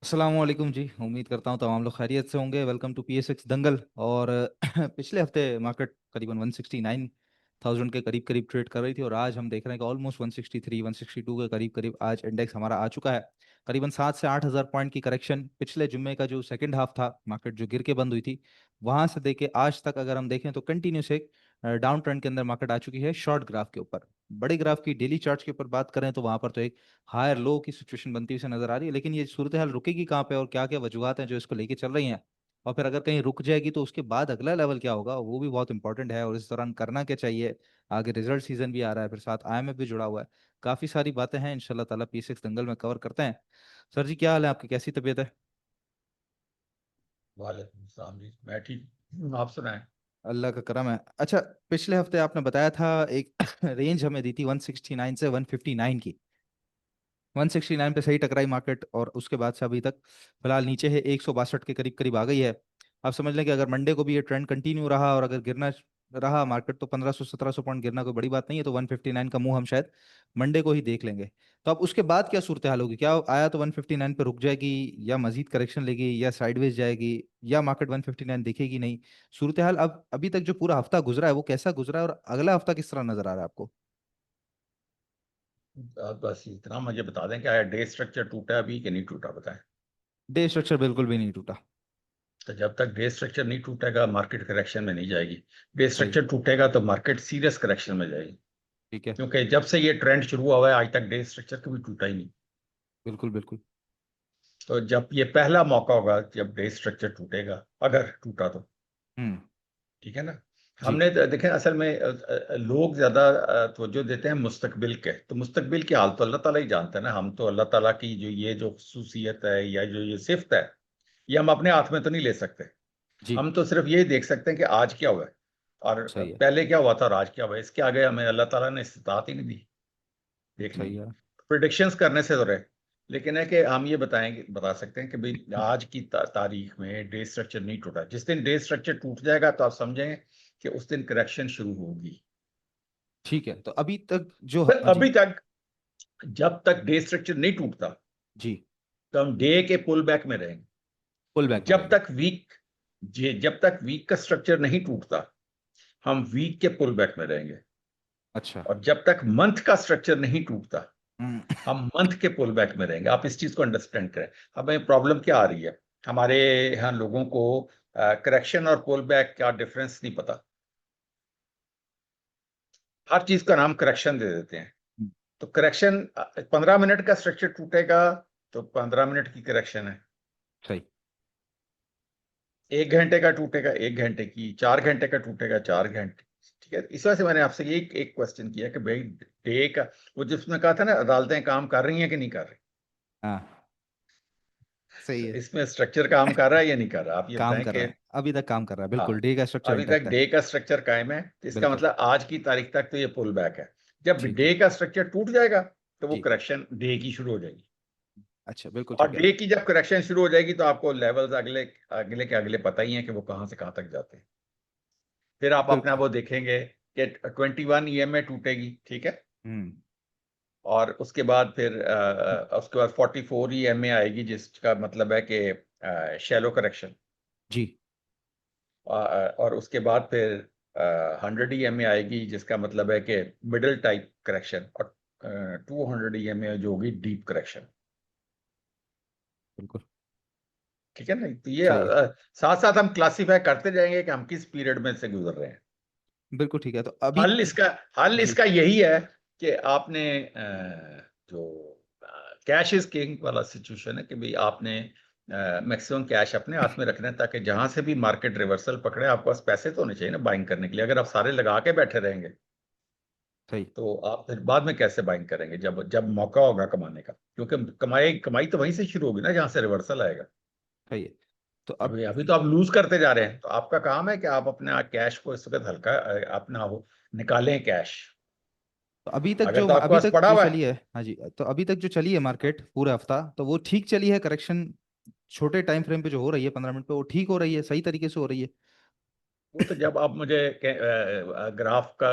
अस्सलामुअलैकुम जी। उम्मीद करता हूँ तमाम लोग खैरियत से होंगे। वेलकम टू PSX दंगल। और पिछले हफ्ते मार्केट करीबन 169,000 के करीब करीब ट्रेड कर रही थी और आज हम देख रहे हैं कि ऑलमोस्ट 163 162 के करीब करीब आज इंडेक्स हमारा आ चुका है। करीबन 7 से 8 हज़ार पॉइंट की करेक्शन पिछले जुम्मे का जो सेकंड हाफ था, मार्केट जो गिर के बंद हुई थी, वहां से देखे आज तक अगर हम देखें तो कंटिन्यूस एक डाउन ट्रेंड के अंदर मार्केट आ चुकी है। शॉर्ट ग्राफ के ऊपर, बड़े ग्राफ की डेली चार्ट के ऊपर बात करें तो वहां पर तो एक हायर लो की सिचुएशन बनती हुई से नजर आ रही है। लेकिन ये सूरत हाल रुकेगी कहाँ पे और क्या क्या वजूहत हैं जो इसको लेके चल रही हैं, और फिर अगर कहीं रुक जाएगी तो उसके बाद अगला लेवल क्या होगा, वो भी बहुत इंपॉर्टेंट है। और इस दौरान करना क्या चाहिए, आगे रिजल्ट सीजन भी आ रहा है, फिर साथ IMF भी जुड़ा हुआ है। काफी सारी बातें हैं, इंशाल्लाह ताला PSX दंगल में कवर करते हैं। सर जी, क्या हाल है आपकी, कैसी तबीयत है? वालेकुम सलाम जी। मैं ठीक हूँ, आप सुनाएं। अल्लाह का करम है। अच्छा, पिछले हफ्ते आपने बताया था एक रेंज हमें दी थी 169 से 159 की। 169 पे सही टकराई मार्केट और उसके बाद से अभी तक फिलहाल नीचे है, 162 के करीब करीब आ गई है। आप समझ लें कि अगर मंडे को भी ये ट्रेंड कंटिन्यू रहा और अगर गिरना रहा मार्केट तो 1500 1700 पॉइंट गिरना कोई बड़ी बात नहीं है। तो 159 का मुंह हम शायद मंडे को ही देख लेंगे। तो अब उसके बाद क्या सूरत हाल होगी, क्या आया तो 159 पे रुक जाएगी, या मजीद करेक्शन लेगी, या साइडवेज जाएगी, या मार्केट 159 दिखेगी नहीं? सूरत हाल अब अभी तक जो पूरा हफ्ता गुजरा है वो कैसा गुजरा है और अगला हफ्ता किस तरह नजर आ रहा है आपको? आप बस इतना मुझे बता दें कि आया डे स्ट्रक्चर टूटा है अभी कि नहीं टूटा, बताएं। डे स्ट्रक्चर बिल्कुल भी नहीं टूटा। तो जब तक डे स्ट्रक्चर नहीं टूटेगा मार्केट करेक्शन में नहीं जाएगी। डे सही। स्ट्रक्चर टूटेगा तो मार्केट सीरियस करेक्शन में जाएगी। ठीक है। क्योंकि जब से ये ट्रेंड शुरू हुआ है आज तक डे स्ट्रक्चर कभी टूटा ही नहीं। बिल्कुल बिल्कुल। तो जब ये पहला मौका होगा जब डे स्ट्रक्चर टूटेगा, अगर टूटा तो हम्म। ठीक है ना। जी। हमने देखें असल में लोग ज्यादा तवज्जो देते हैं मुस्तकबिल के, तो मुस्तकबिल की हाल तो अल्लाह ताला ही जानता है ना। हम तो अल्लाह ताला की जो खसूसियत है या जो ये सिफ्त है, ये हम अपने हाथ में तो नहीं ले सकते। जी। हम तो सिर्फ ये देख सकते हैं कि आज क्या हुआ है और सही है। पहले क्या हुआ था और आज क्या हुआ है। इसके आगे हमें अल्लाह ताला ने इस्तिताअत ही नहीं दी देखने सही की। है। प्रिडिक्शंस करने से तो रहे, लेकिन है कि हम ये बताएंगे, बता सकते हैं कि भाई आज की तारीख में डे स्ट्रक्चर नहीं टूटा। जिस दिन डे स्ट्रक्चर टूट जाएगा तो आप समझें कि उस दिन करेक्शन शुरू होगी। ठीक है, तो अभी तक जो पर हाँ जी। अभी तक जब तक डे स्ट्रक्चर नहीं टूटता जी। तो हम डे के पुल बैक में रहेंगे। पुल बैक में जब रहेंगे। तक वीक जब तक वीक का स्ट्रक्चर नहीं टूटता हम वीक के पुल बैक में रहेंगे। अच्छा। और जब तक मंथ का स्ट्रक्चर नहीं टूटता हम्म। हम मंथ के पुल बैक में रहेंगे। आप इस चीज को अंडरस्टैंड करें। हमें प्रॉब्लम क्या आ रही है, हमारे यहाँ लोगों को करेक्शन और पुल बैक का डिफरेंस नहीं पता। हर चीज का नाम करेक्शन दे देते हैं। तो करेक्शन 15 मिनट का स्ट्रक्चर टूटेगा तो 15 मिनट की करेक्शन है। सही। 1 घंटे का टूटेगा 1 घंटे की, 4 घंटे का टूटेगा 4 घंटे। ठीक है, इस वजह से मैंने आपसे ये एक क्वेश्चन किया कि भाई डे का, वो जिसमें कहा था ना अदालतें काम कर रही हैं कि नहीं कर रही। हाँ। सही तो है। इसमें स्ट्रक्चर काम कर रहा है या नहीं कर रहा, आप ये काम बताएं कर कि। रहा है, अभी तक काम कर रहा है, बिल्कुल हाँ, डे का स्ट्रक्चर अभी तक इंटैक्ट है। डे का स्ट्रक्चर कायम है, तो इसका बिल्कुल। मतलब आज की तारीख तक तो ये पुल बैक है। जब ठीक है। डे का स्ट्रक्चर टूट जाएगा तो वो जी। करेक्शन डे की शुरू हो जाएगी। अच्छा, बिल्कुल और ठीक है। डे की जब करेक्शन शुरू हो जाएगी तो आपको लेवल्स अगले अगले के अगले पता ही है कि वो कहाँ से कहाँ तक जाते हैं। फिर आप अपना बिल्कुल। वो देखेंगे कि 21 EMA टूटेगी, ठीक है। हम्म। और उसके बाद 44 EMA आएगी, जिसका मतलब है कि शैलो करेक्शन। जी। और उसके बाद फिर 100 EMA आएगी, जिसका मतलब है कि मिडिल टाइप करेक्शन। और 200 EMA जो होगी डीप करेक्शन। बिल्कुल। ठीक है ना। तो ये सही है। साथ साथ हम क्लासीफाई करते जाएंगे कि हम किस पीरियड में से गुजर रहे हैं। बिल्कुल ठीक है, तो अभी हल इसका हल जी। इसका यही है कि आपने जो कैश इज किंग वाला सिचुएशन है कि भाई आपने मैक्सिमम कैश अपने हाथ में रखना है, ताकि जहां से भी मार्केट रिवर्सल पकड़े आपके पास पैसे तो होने चाहिए ना बाइंग करने के लिए। अगर आप सारे लगा के बैठे रहेंगे सही। तो आप फिर बाद में कैसे बाइंग करेंगे, जब जब मौका होगा कमाने का। क्योंकि कमाई कमाई तो वहीं से शुरू होगी ना जहां से रिवर्सल आएगा। सही है। तो अब अभी अभी तो आप लूज करते जा रहे हैं, तो आपका काम है कि आप अपने कैश को इस वक्त हल्का अपना वो निकालें कैश। तो अभी तक अगर जो तो आपके अभी पास तक पड़ा जो हुआ चली है, है, हाँ जी, तो अभी तक जो चली है मार्केट पूरा हफ्ता, तो वो ठीक चली है? करेक्शन छोटे टाइम फ्रेम पे जो हो रही है 15 मिनट पे, वो ठीक हो रही है, सही तरीके से हो रही है? वो तो जब आप मुझे ग्राफ का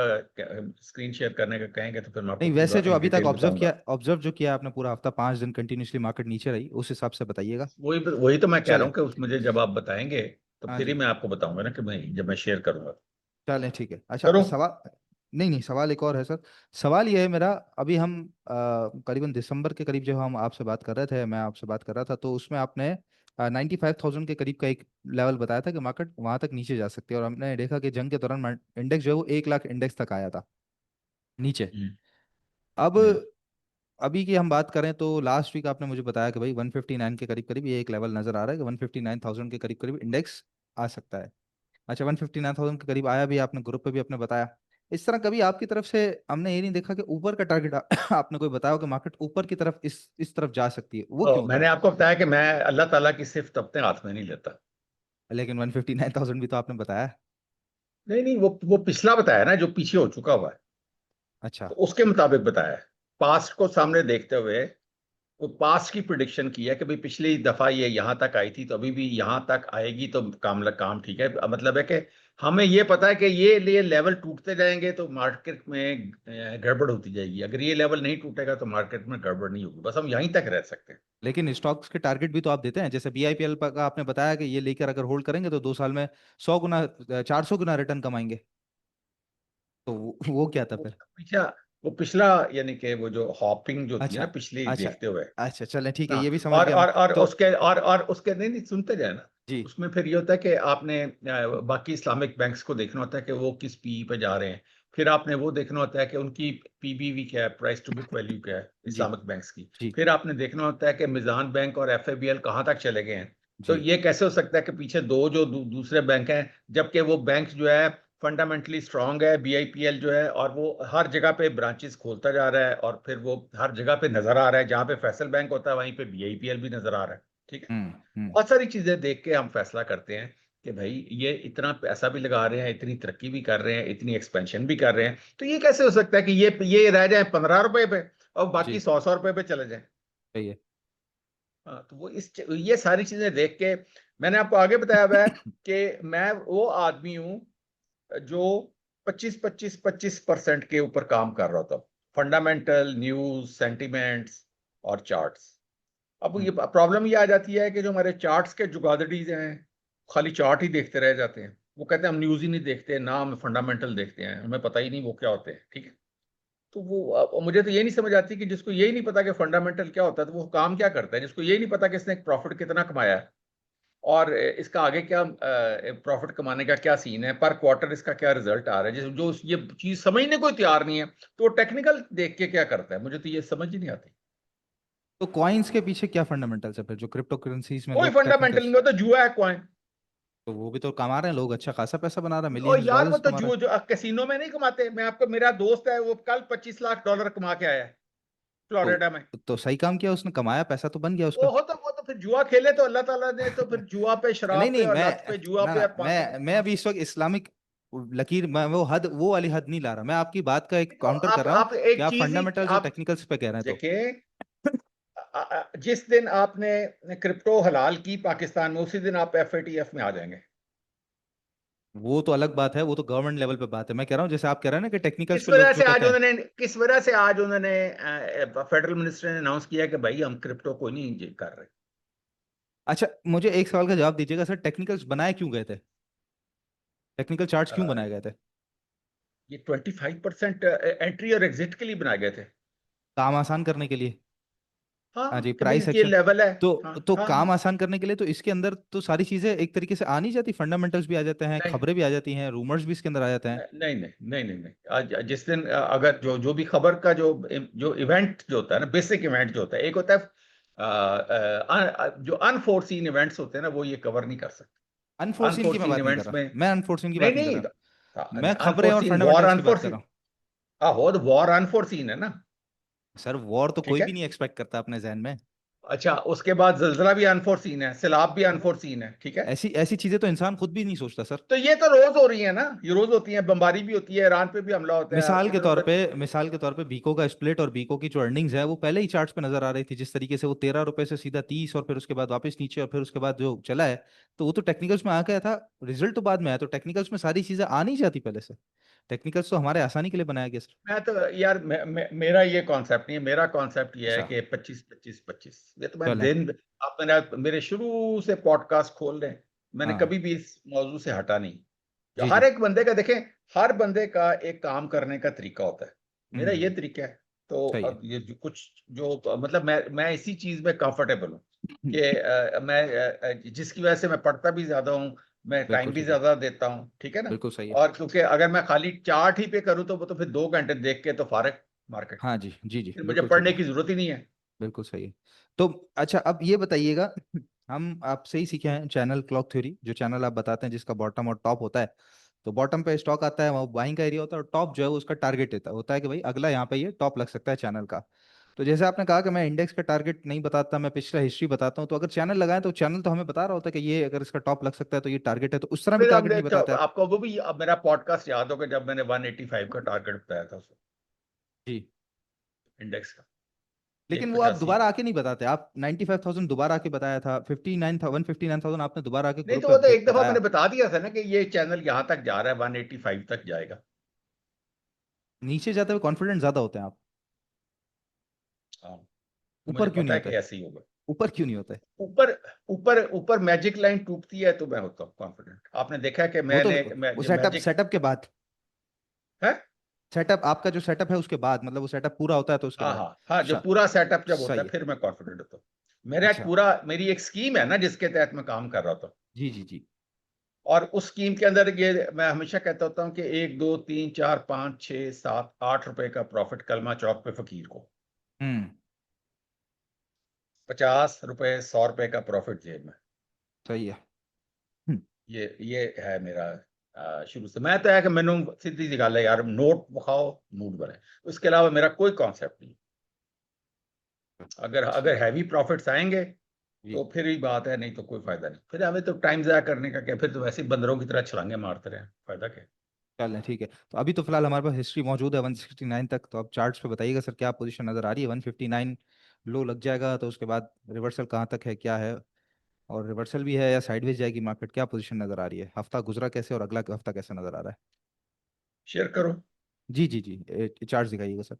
स्क्रीन शेयर करने का कहेंगे तो फिर मैं आपको नहीं, पूरा वैसे जो इन अभी तक डिटेल बताऊंगा। ऑब्जर्व जो किया आपने पूरा हफ्ता, 5 दिन कंटिन्यूसली मार्केट नीचे रही, उस हिसाब से बताइएगा। वही वही तो मैं कह रहा चले। हूँ कि मुझे जब आप बताएंगे तो हाँ फिर ही जी। मैं आपको बताऊंगा ना कि भाई जब मैं शेयर करूंगा। चलें, ठीक है। अच्छा, करूँ? सवाल, नहीं नहीं, सवाल एक और है सर। सवाल ये है मेरा, अभी हम करीबन दिसंबर के करीब जब हम आपसे बात कर रहे थे, मैं आपसे बात कर रहा था, तो उसमें आपने 95,000 के करीब का एक लेवल बताया था कि मार्केट वहां तक नीचे जा सकती है, और हमने देखा कि जंग के दौरान इंडेक्स जो है वो 1 लाख इंडेक्स तक आया था नीचे। हम्म, अब हम्म। अभी की हम बात करें तो लास्ट वीक आपने मुझे बताया कि भाई 159 के करीब करीब ये एक लेवल नजर आ रहा है कि 159,000 के करीब करीब इंडेक्स आ सकता है। अच्छा, 159,000 के करीब आया भी, आपने ग्रुप पे भी आपने बताया। इस तरह कभी आपकी तरफ से हमने ये नहीं देखा कि ऊपर का टारगेट आपने कोई बताया हो कि मार्केट ऊपर की तरफ इस तरफ जा सकती है, वो तो क्यों होता मैंने है? आपको बताया कि मैं अल्लाह ताला की सिफ्त अपने हाथ में नहीं लेता। लेकिन 159,000 भी तो आपने बताया। नहीं नहीं, वो पिछला बताया ना जो पीछे हो चुका हुआ है, अच्छा। तो उसके मुताबिक बताया है। पास्ट को सामने देखते हुए वो पास्ट की प्रिडिक्शन की है कि भाई पिछली दफा ये यहाँ तक आई थी तो अभी भी यहाँ तक आएगी, तो काम ठीक है। मतलब है कि हमें ये पता है कि ये लेवल टूटते जाएंगे तो मार्केट में गड़बड़ होती जाएगी। अगर ये लेवल नहीं टूटेगा तो मार्केट में गड़बड़ नहीं होगी, बस हम यहीं तक रह सकते हैं। लेकिन स्टॉक्स के टारगेट भी तो आप देते हैं, जैसे बीआईपीएल का आपने बताया कि ये लेकर अगर होल्ड करेंगे तो 2 साल में 100 गुना, 400 गुना रिटर्न कमाएंगे। तो वो क्या था वो फिर? पिछला वो पिछला यानी कि वो जो हॉपिंग जो थी अच्छा। ना पिछली अच्छा। देखते हुए। अच्छा, चलें, ठीक है, हाँ, ये भी समझ गया मैं। तो और उसके नहीं नहीं सुनते जाए ना। जी। उसमें फिर ये होता है कि आपने बाकी इस्लामिक बैंक्स को देखना होता है कि वो किस पी पे जा रहे हैं। फिर आपने वो देखना होता है कि उनकी पीबीवी क्या है, प्राइस टू बुक वैल्यू क्या है जी। इस्लामिक बैंक्स की। जी। फिर आपने देखना होता है कि मिजान बैंक और एफएबीएल कहाँ तक चले गए हैं। तो जी। ये कैसे हो सकता है कि पीछे दो जो दूसरे बैंक हैं, जबकि वो बैंक जो है फंडामेंटली स्ट्रांग है, बीआईपीएल जो है, और वो हर जगह पे ब्रांचेस खोलता जा रहा है, और फिर वो हर जगह पे नजर आ रहा है, जहां पे फैसल बैंक होता है वहीं पे बीआईपीएल भी नजर आ रहा है। ठीक है। हम्म। बहुत सारी चीजें देख के हम फैसला करते हैं कि भाई ये इतना पैसा भी लगा रहे हैं, इतनी तरक्की भी कर रहे हैं, इतनी एक्सपेंशन भी कर रहे हैं, तो ये कैसे हो सकता है कि ये रह जाए 15 रुपए पे और बाकी जी। 100 रुपए पे चले जाए। सही है। हाँ, तो ये सारी चीजें देख के मैंने आपको आगे बताया हुआ है कि मैं वो आदमी हूँ जो 25-25-25% के ऊपर काम कर रहा था। फंडामेंटल, न्यूज, सेंटिमेंट्स और चार्ट्स। अब हम्म। ये प्रॉब्लम ये आ जाती है कि जो हमारे चार्ट्स के जुगादड़ीज हैं खाली चार्ट ही देखते रह जाते हैं। वो कहते हैं हम न्यूज ही नहीं देखते ना, हम फंडामेंटल देखते हैं, हमें पता ही नहीं वो क्या होते हैं। ठीक है। तो वो मुझे तो ये नहीं समझ आती कि जिसको ये ही नहीं पता कि फंडामेंटल क्या होता है तो वो काम क्या करता है, जिसको ये नहीं पता कि इसने प्रॉफिट कितना कमाया है और इसका आगे क्या प्रॉफिट कमाने का क्या सीन है, पर क्वार्टर इसका क्या रिजल्ट आ रहा है, जो ये चीज समझने को तैयार नहीं है तो वो टेक्निकल देख के क्या करता है, मुझे तो ये समझ ही नहीं आती। तो कॉइन्स के पीछे क्या फंडामेंटल्स है फिर, जो क्रिप्टो करेंसीज में कोई लोग फंडामेंटल नहीं टेक्निकल्स? होता, जुआ है कौन। तो वो भी तो कमा रहे हैं लोग, अच्छा खासा पैसा बना रहे हैं, और मिलियंस यार वो डॉलर्स तो कमा रहे जुआ जो कैसीनो में नहीं कमाते। मैं आपको, मेरा दोस्त है वो कल $25 लाख कमा के आया है हैं। फ्लोरिडा में। तो सही काम किया उसने, कमाया, पैसा तो बन गया उसका। वो तो फिर जुआ खेले तो अल्लाह ताला ने तो फिर जुआ पे, नहीं शराब पे नहीं, और मैं लत पे, जुआ ना पे ना, और मैं अभी इस वक्त इस्लामिक लकीर, मैं वो वाली हद नहीं ला रहा, मैं आपकी बात का एक तो काउंटर कर रहा हूँ आप कि एक आप चीज ही फंडामेंटल्स और आप टेक्निकल्स पे कह रहे हैं तो। देखें। जिस दिन आपने क्रिप्टो हलाल की पाकिस्तान में उसी दिन आप एफएटीएफ में आ जाएंगे। वो तो अलग बात है, वो तो गवर्नमेंट लेवल पे बात है, मैं कह रहा हूँ जैसे आप कह रहे हैं ना कि टेक्निकल्स किस पे लोग वजह जो से आज कहते हैं। उन्होंने किस वजह से आज उन्होंने फेडरल मिनिस्टर ने अनाउंस किया कि भाई हम क्रिप्टो को नहीं कर रहे। अच्छा, मुझे एक सवाल का जवाब दीजिएगा सर, टेक्निकल्स बनाए क्यों गए थे? टेक्निकल चार्ट्स क्यों अ, बनाए गए थे? ये 25% एंट्री और एग्जिट के लिए बनाए गए थे। काम आसान करने के लिए। हाँ हाँ जी, कि भाई प्राइस ये एक्शन। लेवल है। हाँ तो हाँ काम हाँ। आसान करने के लिए तो इसके अंदर तो सारी चीजें एक तरीके से आ नहीं जाती, फंडामेंटल्स भी आ जाते हैं, नहीं खबरें भी आ जाती हैं, रूमर्स भी इसके अंदर आ जाते हैं। नहीं नहीं नहीं नहीं नहीं। आज जिस दिन अगर जो जो भी खबर का जो जो इवेंट जो होता है ना, बेसिक इवेंट जो होता है, एक होता है जो अनफोर्सीन इवेंट्स होते हैं ना, वो ये कवर नहीं कर सकते। अनफोर्सीन की मैं अनफोर्सीन बात नहीं कर इवेंट्स रहा, में मैं अनफोर्सीन की नहीं बात नहीं कर नहीं। रहा, मैं खबरें और अनफोर्सीन वॉर, फंडामेंटल्स की बात कर रहा अनफोर्सीन हूँ। वॉर अनफोर्सीन है ना। सर, वॉर तो ठीक कोई है। भी नहीं एक्सपेक्ट करता अपने जहन में। अच्छा, उसके बाद जल्जला भी अनफोर्सीन है, सैलाब भी अनफोर्सीन है, ठीक है। ऐसी ऐसी चीजें तो इंसान खुद भी नहीं सोचता सर। तो ये तो रोज हो रही है ना, ये रोज होती है, बमबारी भी होती है, ईरान पे भी हमला होता है, इधर उधर। मिसाल के तौर पे बीको का स्प्लिट और बीको की जो अर्निंग्स है वो पहले ही चार्ट्स पे नजर आ रही थी, जिस तरीके से वो 13 रुपए से सीधा 30 और फिर उसके बाद वापस नीचे और फिर उसके बाद जो चला है, तो वो तो टेक्निकल्स में आ गया था। रिजल्ट तो बाद में आया, तो टेक्निकल्स में सारी चीजें आ नहीं जाती पहले से। टेक्निकल्स तो हमारे आसानी के लिए बनाया गया सर। मैं तो यार मेरा ये कॉन्सेप्ट नहीं है, मेरा कॉन्सेप्ट ये है अच्छा। कि 25 25 25, ये तो मैं चलें। दिन, आप मेरे शुरू से पॉडकास्ट खोल रहे हैं, मैंने हाँ। कभी भी इस मौजू से हटा नहीं। जी हर जी। एक बंदे का देखें, हर बंदे का एक काम करने का तरीका होता है, मेरा ये हम्म। तरीका है। तो सही है। अब ये जो कुछ जो तो मतलब मैं इसी चीज में कंफर्टेबल हूँ कि जिसकी वजह से मैं पढ़ता भी ज्यादा हूँ, मैं बिल्कुल टाइम भी ठीक है। ज्यादा देता हूँ, ठीक है ना। बिल्कुल सही है। और क्योंकि अगर मैं खाली चार्ट ही पे करूँ तो वो तो फिर 2 घंटे देख के तो फारग मार्केट, हाँ जी जी जी, फिर मुझे बिल्कुल ठीक पढ़ने है। की जरूरत ही नहीं है। बिल्कुल सही है। तो अच्छा, अब ये बताइएगा, हम आपसे ही सीखे हैं चैनल क्लॉक थ्योरी, जो चैनल आप बताते हैं जिसका बॉटम और टॉप होता है। तो बॉटम पे स्टॉक आता है, वो बाइंग का एरिया होता है, और टॉप जो है वो उसका टारगेट होता है, कि भाई अगला यहाँ पे ये टॉप लग सकता है चैनल का। तो जैसे आपने कहा कि मैं इंडेक्स का टारगेट नहीं बताता, मैं पिछला हिस्ट्री बताता हूँ, तो अगर चैनल लगाएं तो चैनल तो हमें बता रहा होता है कि ये अगर इसका टॉप लग सकता है तो ये टारगेट है, तो उस तरह भी फिर अब टारगेट नहीं बताते आप? आपको वो भी, अब मेरा पॉडकास्ट याद होगा जब मैंने 185 का टारगेट बताया था उसको, जी। इंडेक्स का, लेकिन एक वो आप पचासी दोबारा आके नहीं बताते, आप 95,000 दोबारा आके बताया था, 159,000 आपने दोबारा आके नहीं ग्रुप तो पे वो तो एक दफा बताया। मैंने बता दिया था ना कि ये चैनल यहां तक जा रहा है, 185 तक जाएगा। नीचे जाते हुए कॉन्फिडेंट ज्यादा होते हैं आप। हाँ, मुझे ऊपर क्यों नहीं पता है होते? कि ऐसे ही होगा। ऊपर क्यों नहीं होते? ऊपर ऊपर ऊपर मैजिक लाइन टूटती है तो मैं होता हूँ कॉन्फिडेंट, आपने देखा है कि वो तो, मैंने वो ये सेटअप मैजिक सेटअप के बाद, है। सेटअप आपका जो सेटअप है उसके बाद, मतलब वो सेटअप पूरा होता है तो उसके हाँ बाद। हाँ हाँ, जो अच्छा। पूरा सेटअप जब होता सही है है। फिर मैं कॉन्फिडेंट होता हूँ। मेरा एक अच्छा। पूरा, मेरी एक स्कीम है ना जिसके तहत मैं काम कर रहा था, जी जी जी। और उस स्कीम के अंदर ये मैं हमेशा कहता होता हूँ कि 1 2 3 4 5 6 7 8 रुपए का प्रॉफिट कलमा चौक पे फकीर को, हम्म। 50 रुपए 100 रुपए का प्रॉफिट जेब में। सही है। हम्म। ये है मेरा शुरू से। मैं तो है कि मैंने सीधी सी गल है यार, नोट बखाओ मूड बने, उसके अलावा मेरा कोई कॉन्सेप्ट नहीं। अगर ठीक अगर है हैवी प्रॉफिट्स आएंगे जी। तो फिर ही बात है, नहीं तो कोई फायदा नहीं, फिर हमें तो टाइम जाया करने का क्या, फिर तो वैसे ही बंदरों की तरह छलांगे मारते रहे, फायदा क्या। चलें ठीक है, तो अभी तो फिलहाल हमारे पास हिस्ट्री मौजूद है 169 तक, तो अब चार्ट्स पे बताइएगा सर क्या पोजीशन नजर आ रही है? 159 लो लग जाएगा तो उसके बाद रिवर्सल कहाँ तक है, क्या है? और रिवर्सल भी है या साइडवेज जाएगी मार्केट, क्या पोजीशन नजर आ रही है? हफ्ता गुजरा कैसे और अगला हफ्ता कैसे नजर आ रहा है? शेयर करो। जी जी जी, चार्ट दिखाइएगा सर।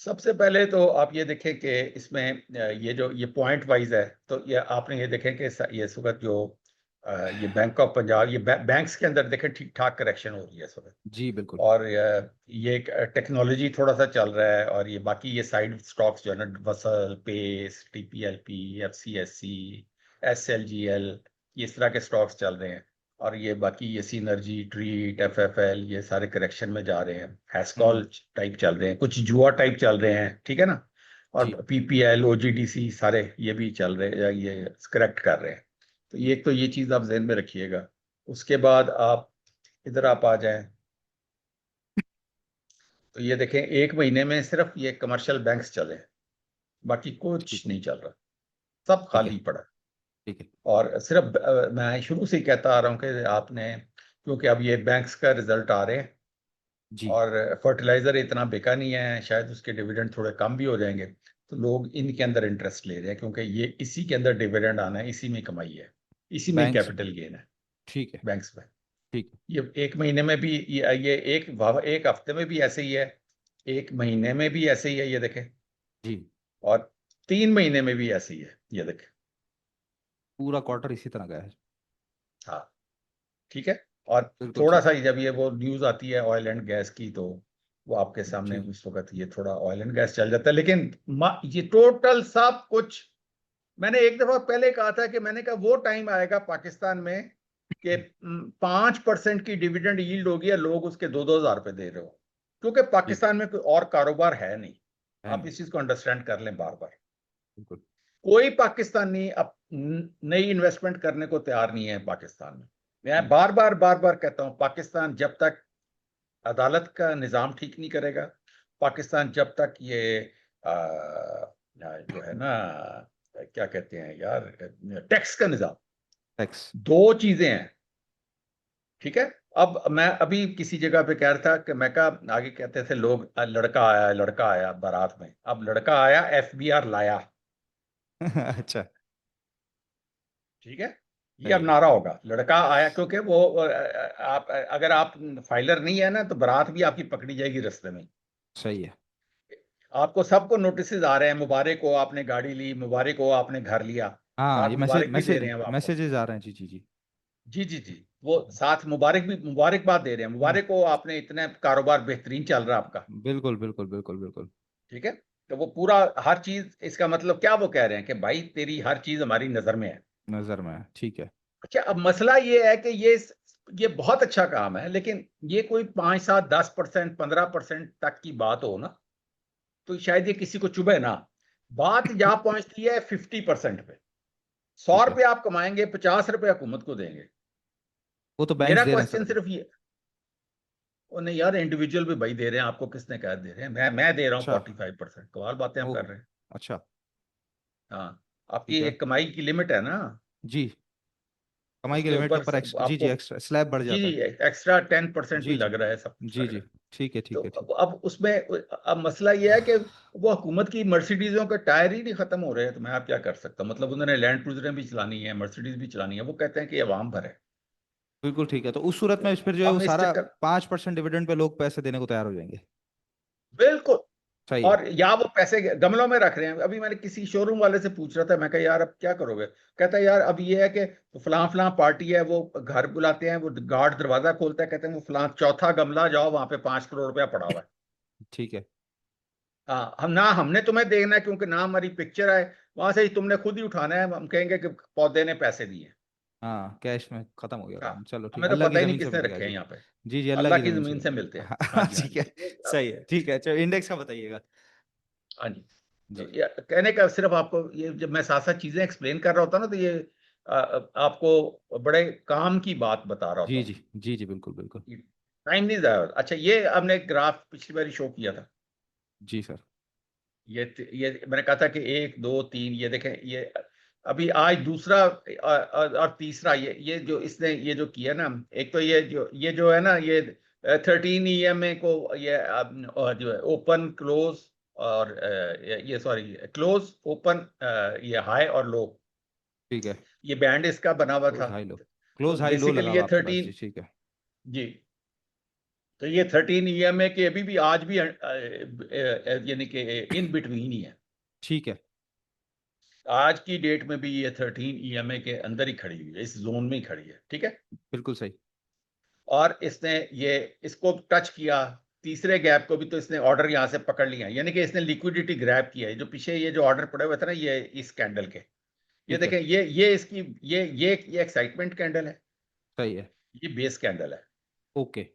सबसे पहले तो आप ये देखें कि इसमें ये जो ये पॉइंट वाइज है, तो ये आपने ये देखें कि ये इस वक्त जो ये बैंक ऑफ पंजाब, ये बैंक्स के अंदर देखें ठीक ठाक करेक्शन हो रही है इस वक्त। जी बिल्कुल। और ये टेक्नोलॉजी थोड़ा सा चल रहा है, और ये बाकी ये साइड स्टॉक्स जो है ना, वसल, पेस, टीपीएलपी, एफसीएससी, एसएलजीएल, ये इस तरह के स्टॉक्स चल रहे हैं। और ये बाकी ये सीनर्जी, ट्रीट, एफएफएल, ये सारे करेक्शन में जा रहे हैं। हम्म। हैस्कॉल टाइप चल रहे हैं, कुछ जुआ टाइप चल रहे हैं, ठीक है ना। और जी। पीपीएल, ओजीडीसी सारे ये भी चल रहे हैं, या ये करेक्ट कर रहे हैं। तो ये एक तो ये चीज आप जहन में रखिएगा। उसके बाद आप इधर आप आ जाएं, तो ये देखें 1 महीने में सिर्फ ये कमर्शियल बैंक्स चले हैं, बाकी ठीक कुछ है। नहीं चल रहा, सब ठीक है। खाली पड़ा है। ठीक है। और सिर्फ मैं शुरू से ही कहता आ रहा हूँ कि आपने, क्योंकि अब ये बैंक्स का रिजल्ट आ रहे हैं, जी। और फर्टिलाइजर इतना बिका नहीं है, शायद उसके डिविडेंड थोड़े कम भी हो जाएंगे, तो लोग इनके अंदर इंटरेस्ट ले रहे हैं, क्योंकि ये इसी के अंदर डिविडेंड आना है, इसी में कमाई है, इसी में बैंक्स में। कैपिटल गेन है, ठीक है। बैंक्स में। ठीक है। ये 1 महीने में भी ये एक हफ्ते में भी ऐसे ही है, 1 महीने में भी ऐसे ही है, ये देखें। जी। और 3 महीने में भी ऐसे ही है, ये देखें। पूरा क्वार्टर इसी तरह गया है। हाँ, ठीक है। और बिल्कुल थोड़ा ठीक सा है। ही जब ये वो न्यूज आती है ऑयल एंड गैस की, तो वो आपके सामने जी। उस वक्त ये थोड़ा ऑयल एंड गैस चल जाता है, लेकिन ये टोटल सब कुछ, मैंने एक दफा पहले कहा था कि मैंने कहा वो टाइम आएगा पाकिस्तान में कि 5% की डिविडेंड यील्ड होगी और लोग उसके 2-2 हज़ार रुपए दे रहे हो, क्योंकि जी। पाकिस्तान में कोई और कारोबार है नहीं। है आप नहीं। इस चीज को अंडरस्टैंड कर लें बार बार। बिल्कुल। कोई पाकिस्तानी अब नई इन्वेस्टमेंट करने को तैयार नहीं है पाकिस्तान में। मैं बार बार कहता हूं, पाकिस्तान जब तक अदालत का निज़ाम ठीक नहीं करेगा, पाकिस्तान जब तक ये जो है ना, क्या कहते हैं यार, टैक्स का निज़ाम, टैक्स। दो चीजें हैं, ठीक है। अब मैं अभी किसी जगह पे कह रहा था कि मैं कहा, आगे कहते थे लोग, लड़का आया बारात में, अब लड़का आया, एफबीआर लाया, अच्छा। ठीक है। ये अब सही है। नारा होगा, लड़का आया, क्योंकि वो आप अगर आप फाइलर नहीं है ना, तो बारात भी आपकी पकड़ी जाएगी रास्ते में। सही है। आपको सबको नोटिस आ रहे हैं, मुबारक हो आपने गाड़ी ली, मुबारक हो आपने घर लिया, हाँ, ये साथ मैसेज मुबारक भी दे मैसेज रहे हैं वो आपको। मैसेजेस आ रहे हैं। जी जी जी। जी जी जी। वो साथ मुबारक भी, मुबारकबाद दे रहे हैं, हम्म। मुबारक हो आपने, इतना कारोबार बेहतरीन चल रहा है आपका, बिल्कुल बिल्कुल बिल्कुल बिल्कुल। ठीक है। तो वो पूरा हर चीज, इसका मतलब क्या वो कह रहे हैं कि भाई तेरी हर चीज हमारी नजर में है। नजर में है, ठीक है। अच्छा, अब मसला ये है कि ये बहुत अच्छा काम है, लेकिन ये कोई 5 7 10% 15% तक की बात हो ना, तो शायद ये किसी को चुभे ना। बात जहां पहुंचती है 50% पे, सौ ठीक है। रुपये आप कमाएंगे, 50 रुपये हुकूमत को देंगे। वो तो बैंक्स मेरा दे रहे हैं सर क्वेश्चन अभी। सिर्फ ये, ओ नहीं यार, इंडिविजुअल भी भाई दे रहे हैं, आपको किसने कहा दे रहे हैं, मैं दे रहा हूँ अच्छा। 45%, कमाल बातें हम कर ओहो। रहे हैं। अच्छा। हाँ, आपकी ठीक है। एक कमाई की लिमिट है ना, जी। कमाई के उसके लिमिट के ऊपर ऊपर जी जी, आपको, एक्स्ट्रा स्लैब बढ़ जी जाता जी, है। एक्स्ट्रा 10% भी जी जी लग रहा है, सब कुछ जी लग जी। रहा है। ठीक है तो ठीक है ठीक। अब उसमें, अब मसला ये है कि वो हुकूमत की मर्सिडीजों के टायर ही नहीं खत्म हो रहे हैं, तो मैं आप क्या कर सकता हूँ, मतलब उन्होंने लैंड क्रूजरें भी चलानी है, मर्सिडीज भी चलानी है, वो कहते हैं कि अवाम भरे। बिल्कुल ठीक है, तो उस सूरत में तो फिर जो है वो हम इस सारा चक्कर, 5% डिविडेंड पे लोग पैसे देने को तैयार हो जाएंगे। बिल्कुल। सही है। और या वो पैसे गमलों में रख रहे हैं। अभी मैंने किसी शोरूम वाले से पूछ रहा था, मैं कहा यार अब क्या करोगे, कहता है यार अब ये है कि फलां फलां पार्टी है, वो घर बुलाते हैं, वो गार्ड दरवाजा खोलता है, कहते हैं वो फलां चौथा गमला, जाओ वहां पे 5 करोड़ रुपया पड़ा हुआ है। ठीक है। हाँ, हमने तुम्हें देखना है, क्योंकि ना हमारी पिक्चर आए, वहां से ही तुमने खुद ही उठाना है, हम कहेंगे कि पौधे ने पैसे दिए। हाँ, कैश में खत्म हो गया हाँ, काम, चलो ठीक, हमें तो अल्लाह की पता ही नहीं ज़मीन से किसने मिल गया रखे हैं जी। यहाँ पे। जी जी, अल्लाह अल्लाह की की ज़मीन से जमीन मिल से मिलते गया। हैं। हाँ हाँ जी, हाँ ठीक जी। है। सही है, ठीक है, चलो इंडेक्स का बताइएगा। हाँ जी। तो जी ये कहने का सिर्फ, आपको ये जब मैं साथ साथ चीजें एक्सप्लेन कर रहा होता ना, तो ये आपको बड़े काम की बात बता रहा जी होता जी जी जी, बिल्कुल बिल्कुल। हूँ, टाइम नहीं जाया होता। अच्छा, ये हमने एक ग्राफ पिछली बार शो किया था, जी सर। ये मैंने कहा था कि 1 2 3, ये देखें, ये अभी आज दूसरा और तीसरा, ये जो इसने ये जो किया ना, एक तो ये जो है ना, ये 13 EMA को, ये जो है ओपन क्लोज, और ये सॉरी, क्लोज ओपन, ये हाई और लो, ठीक है। ये बैंड इसका बना हुआ था। Close high low. तो क्लोज हाई लो लगा बेसिकली हुआ ये आपके पास, जी 13, ठीक है। जी, तो ये 13 EMA के अभी भी आज भी यानी कि इन बिटवीन ही है। ठीक है। आज की डेट में भी ये 13 EMA के अंदर ही खड़ी हुई है, इस जोन में ही खड़ी है, ठीक है। बिल्कुल सही। और इसने ये इसको टच किया, तीसरे गैप को भी, तो इसने ऑर्डर यहाँ से पकड़ लिया, यानी कि इसने लिक्विडिटी ग्रैब किया है। जो पीछे ये जो ऑर्डर पड़े हुए थे ना, ये इस कैंडल के, ये ठीक है। देखें, ये इसकी, ये एक्साइटमेंट कैंडल है, सही है। ये बेस कैंडल है। ओके।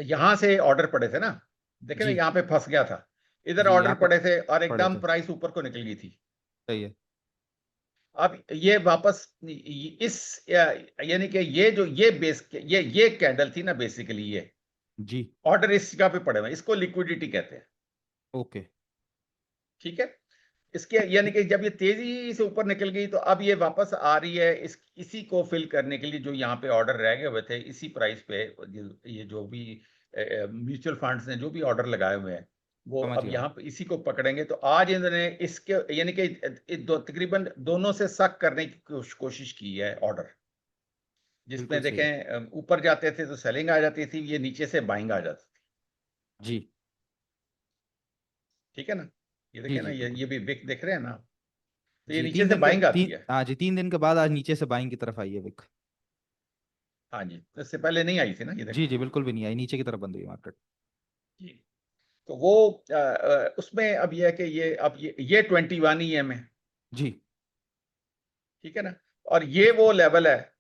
यहां से ऑर्डर पड़े थे ना, देखे ना, जी यहाँ पे फंस गया था, इधर जी, ऑर्डर यहाँ पे पड़े थे और पड़े एकदम थे। प्राइस ऊपर को निकल गई थी। सही है। अब ये वापस इस यानी कि ये बेस, ये कैंडल थी ना, बेसिकली ये जी। ऑर्डर इस जगह पे पड़े हुए हैं, इसको लिक्विडिटी कहते हैं, ओके। ठीक है। इसके यानी कि जब ये तेजी से ऊपर निकल गई, तो अब ये वापस आ रही है, इसी को फिल करने के लिए, जो यहाँ पे ऑर्डर रह गए हुए थे इसी प्राइस पे, ये जो भी म्यूचुअल फंड्स ने जो भी ऑर्डर लगाए हुए हैं, वो समझ अब गया मैं। यहाँ पे इसी को पकड़ेंगे। तो आज इन्होंने इसके यानी कि तकरीबन दोनों से सक करने की कोशिश की है ऑर्डर, बिल्कुल जिसमें सही है। देखें ऊपर जाते थे तो सेलिंग आ जाती थी, ये नीचे से बाइंग आ जाती थी, जी ठीक है ना। ये जी देखें ना, जी ये बिल्कुल। ये भी विक दिख रहे हैं ना, तो ये जी, नीचे से बाइंग आती है। हाँ जी, 3 दिन के बाद आज नीचे से बाइंग की तरफ आई है विक। हाँ जी, तो इससे पहले नहीं आई थी ना, ये जी देखें। जी, बिल्कुल भी नहीं आई, नीचे की तरफ बंद हुई मार्केट। जी। तो वो उसमें अब ये है कि ये 21 EM है, जी। ठीक है ना। और ये वो लेवल है,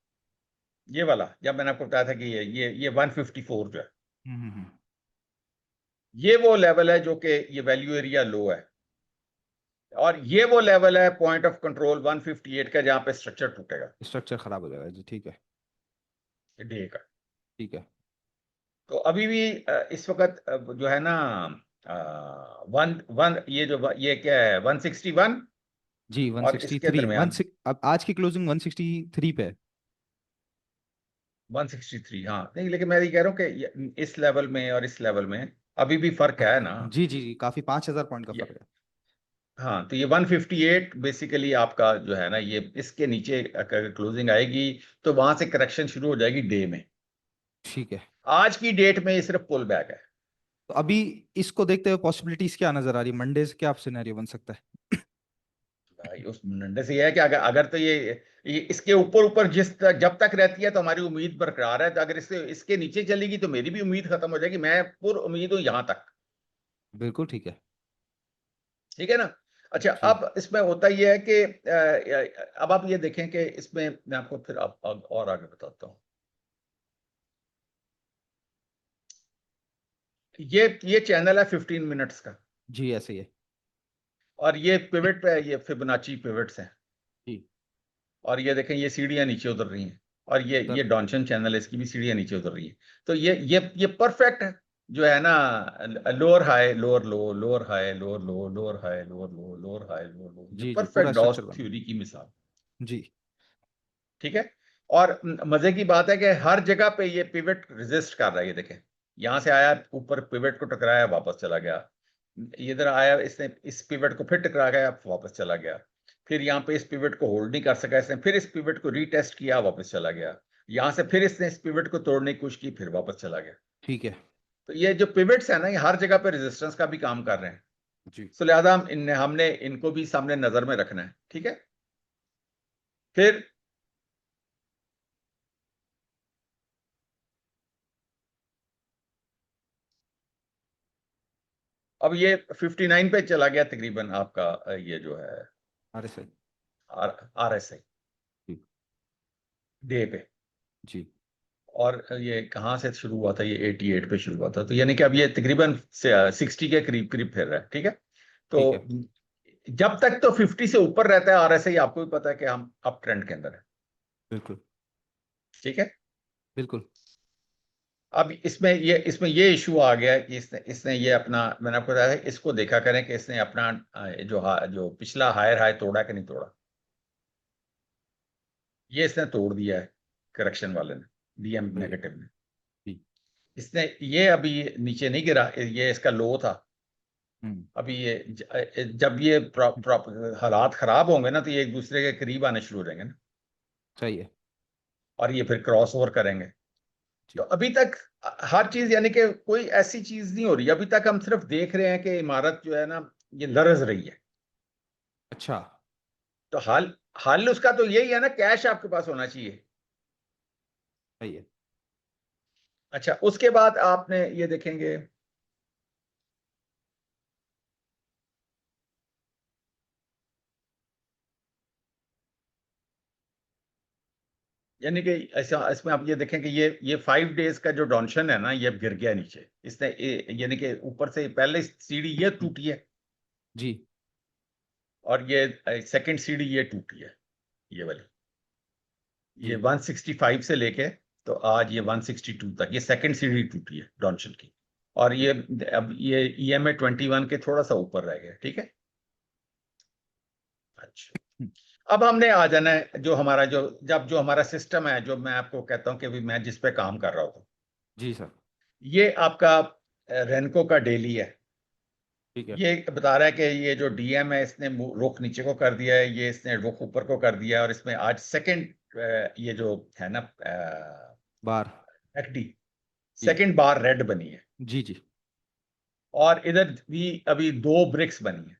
ये वाला, जब मैंने आपको बताया था कि ये 154 जो है, हम्म। ये वो लेवल है जो कि ये वैल्यू एरिया लो है, और ये वो लेवल है पॉइंट ऑफ कंट्रोल 158 का, जहां पे स्ट्रक्चर टूटेगा स्ट्रक्चर खराब हो जाएगा जी, ठीक है। डे का। ठीक है। तो अभी भी इस वक्त जो है ना, वन वन ये जो ये क्या है 161 जी और इसके 163, वन दरमियान सिक्स, अब आज की क्लोजिंग 163 पे है। 163, हाँ नहीं, लेकिन मैं ये कह रहा हूँ कि इस लेवल में और इस लेवल में अभी भी फर्क है ना। जी जी जी, काफी 5,000 पॉइंट का ये फर्क है। हाँ, तो ये 158 बेसिकली आपका जो है ना, ये इसके नीचे अगर क्लोजिंग आएगी तो वहां से करेक्शन शुरू हो जाएगी डे में। ठीक है। आज की डेट में ये सिर्फ पुल बैक है। तो अभी इसको देखते हुए पॉसिबिलिटीज क्या नजर आ रही है, मंडे से क्या सिनेरियो बन सकता है? भाई उस डंडे से ये है कि अगर अगर तो ये इसके ऊपर ऊपर जब तक रहती है तो हमारी उम्मीद बरकरार है, तो अगर इससे इसके नीचे चलेगी तो मेरी भी उम्मीद खत्म हो जाएगी। मैं पुर उम्मीद हूं यहां तक। बिल्कुल ठीक है। ठीक है ना। अच्छा, जी अब इसमें होता ये है कि अब आप ये देखें कि इसमें मैं आपको फिर और आगे बताता हूँ। ये चैनल है 15 मिनट्स का, जी, ऐसे ही है। और ये पिवट पे है, ये फिबोनाची पिवट्स हैं। जी। और ये देखें, ये सीढ़ियां नीचे उतर रही हैं, और ये सर। डॉनशन चैनल है, इसकी भी सीढ़ियां नीचे उतर रही हैं। तो ये परफेक्ट है जो है ना, लोअर हाई लोअर लो, लोअर हाई लोअर लो, लोअर हाई लोअर लो, लोअर हाई लोअर लो, ये जी जी, पूरा परफेक्ट डॉस स्ट्रक्चर बना। थ्योरी की मिसाल। जी। ठीक है। और मजे की बात है कि हर जगह पे ये पिवट रेजिस्ट कर रहा है। ये देखें, यहां से आया, ऊपर पिवट को टकराया, वापस चला गया। इधर आया, इसने इस पिवट को फिर टकरा गया, वापस चला गया। फिर यहाँ पे इस पिवट को होल्ड नहीं कर सका इसने, फिर इस पिवट को रीटेस्ट किया, वापस चला गया। यहां से फिर इसने इस पिवट को तोड़ने की कोशिश की, फिर वापस चला गया। ठीक है। तो ये जो पिवट्स है ना, ये हर जगह पे रेजिस्टेंस का भी काम कर रहे हैं। जी। तो लिहाजा हमने इनको भी सामने नजर में रखना है। ठीक है। फिर अब ये 59 पे चला गया तकरीबन आपका, ये जो है अरे सही। RSI जी। डे पे। जी। और ये कहाँ से शुरू हुआ था, ये 88 पे शुरू हुआ था, तो यानी कि अब ये तकरीबन 60 के करीब करीब फिर रहा है। ठीक है। ठीक है। तो जब तक तो 50 से ऊपर रहता है RSI, आपको भी पता है कि हम अप ट्रेंड के अंदर है। बिल्कुल। ठीक है। बिल्कुल। अब इसमें ये इशू आ गया है कि इसने इसने ये अपना, मैंने आपको बताया है, इसको देखा करें कि इसने अपना जो पिछला हायर हाई तोड़ा कि नहीं तोड़ा। ये इसने तोड़ दिया है, करेक्शन वाले ने, DM सही है। नेगेटिव ने। जी। इसने ये अभी नीचे नहीं गिरा, ये इसका लो था। हम्म। अभी जब ये हालात खराब होंगे ना, तो ये एक दूसरे के करीब आने शुरू हो जाएंगे ना, सही है। और ये फिर क्रॉस ओवर करेंगे। तो जी। अभी तक हर चीज, यानी कि कोई ऐसी चीज नहीं हो रही अभी तक। हम सिर्फ देख रहे हैं कि इमारत जो है ना, ये लरज रही है। अच्छा। तो हाल हाल उसका तो यही है ना, कैश आपके पास होना चाहिए। सही है। अच्छा, उसके बाद आपने ये देखेंगे, यानी कि ऐसा, इसमें आप ये देखें कि ये 5 डेज का जो डॉनशन है ना, ये गिर गया नीचे। इसने यानी कि ऊपर से पहले सीढ़ी ये टूटी है, जी। और ये सेकंड सीढ़ी ये टूटी है, ये वाली। ये जी। 165 से लेके तो आज ये 162 तक, ये सेकंड सीढ़ी टूटी है डॉनशन की। और ये ठीक। अब ये EMA 21 के थोड़ा सा ऊपर रह गया। ठीक है। अच्छा, हम्म। अब हमने आ जाना है जो हमारा जो हमारा सिस्टम है, जो मैं आपको कहता हूं कि भी मैं जिस पे काम कर रहा हूँ। जी सर। ये आपका रेनको का डेली है। ठीक है। ये बता रहा है कि ये जो DM है, इसने रुख नीचे को कर दिया है, ये इसने रुख ऊपर को कर दिया है, और इसमें आज सेकंड, ये जो है ना, बार। FD जी। सेकंड बार रेड बनी है। जी। जी। और इधर भी अभी 2 ब्रिक्स बनी है।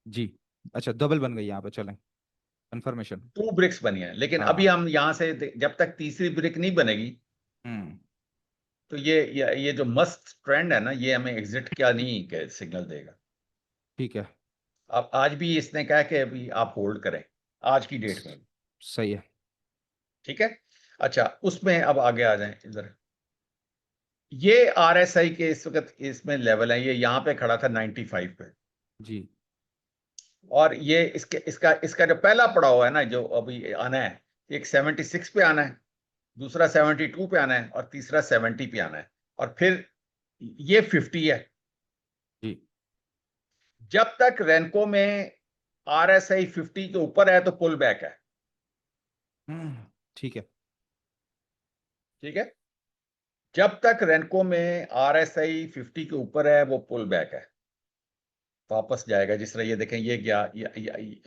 जी। अच्छा, डबल बन गई यहाँ पे, चलें कंफर्मेशन। 2 ब्रिक्स बनी है, लेकिन अभी हाँ। हम यहां से जब तक तीसरी ब्रिक नहीं बनेगी, हम्म। तो ये जो मस्त ट्रेंड है ना, ये हमें एग्जिट क्या नहीं सिग्नल देगा। ठीक है। अब आज भी इसने कहा कि अभी आप होल्ड करें, आज की डेट में। सही है। ठीक है। अच्छा, उसमें अब आगे आ जाएं इधर। ये RSI के इस वक्त इसमें लेवल है, ये यहाँ पे खड़ा था 95 पे। जी। और ये इसके इसका इसका जो पहला पड़ाव है ना, जो अभी आना है, एक 76 पे आना है, दूसरा 72 पे आना है, और तीसरा 70 पे आना है, और फिर ये 50 है। जी। जब तक रेनको में RSI 50 के ऊपर है तो पुल बैक है। ठीक है। ठीक है, जब तक रेनको में RSI 50 के ऊपर है वो पुल बैक है, वापस जाएगा। जिस तरह ये देखें, ये गया,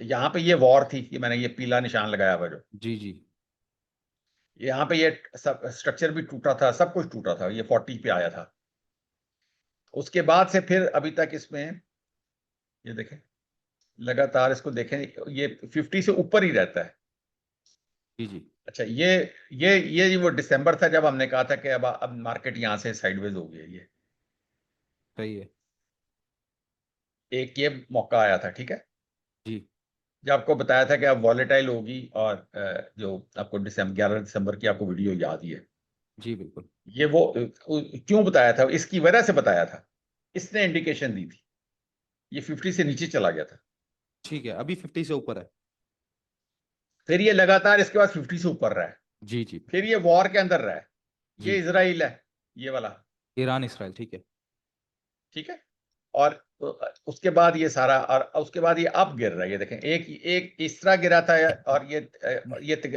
यहाँ पे ये वॉर थी, ये मैंने ये पीला निशान लगाया हुआ जो, जी जी। यहाँ पे ये सब स्ट्रक्चर भी टूटा था, सब कुछ टूटा था, ये 40 पे आया था। उसके बाद से फिर अभी तक इसमें, ये देखें, लगातार इसको देखें, ये 50 से ऊपर ही रहता है। जी जी। अच्छा, ये वो दिसंबर था जब हमने कहा था कि अब मार्केट यहाँ से साइडवेज हो गई है। ये सही है। एक ये मौका आया था, ठीक है, जी जब आपको बताया था कि अब वॉलेटाइल होगी, और जो आपको 11 दिसंबर की आपको वीडियो याद ही है। जी बिल्कुल। ये वो क्यों बताया था, इसकी वजह से बताया था, इसने इंडिकेशन दी थी। ये 50 से नीचे चला गया था, ठीक है, अभी 50 से ऊपर है। फिर ये लगातार इसके बाद 50 से ऊपर रहा है, जी जी फिर ये वॉर के अंदर रहा है। जी। ये इजराइल है, ये वाला, ईरान इसराइल, ठीक है। ठीक है। और उसके बाद ये सारा, और उसके बाद ये अब गिर रहा है, ये देखें, एक एक इस तरह गिरा था, और ये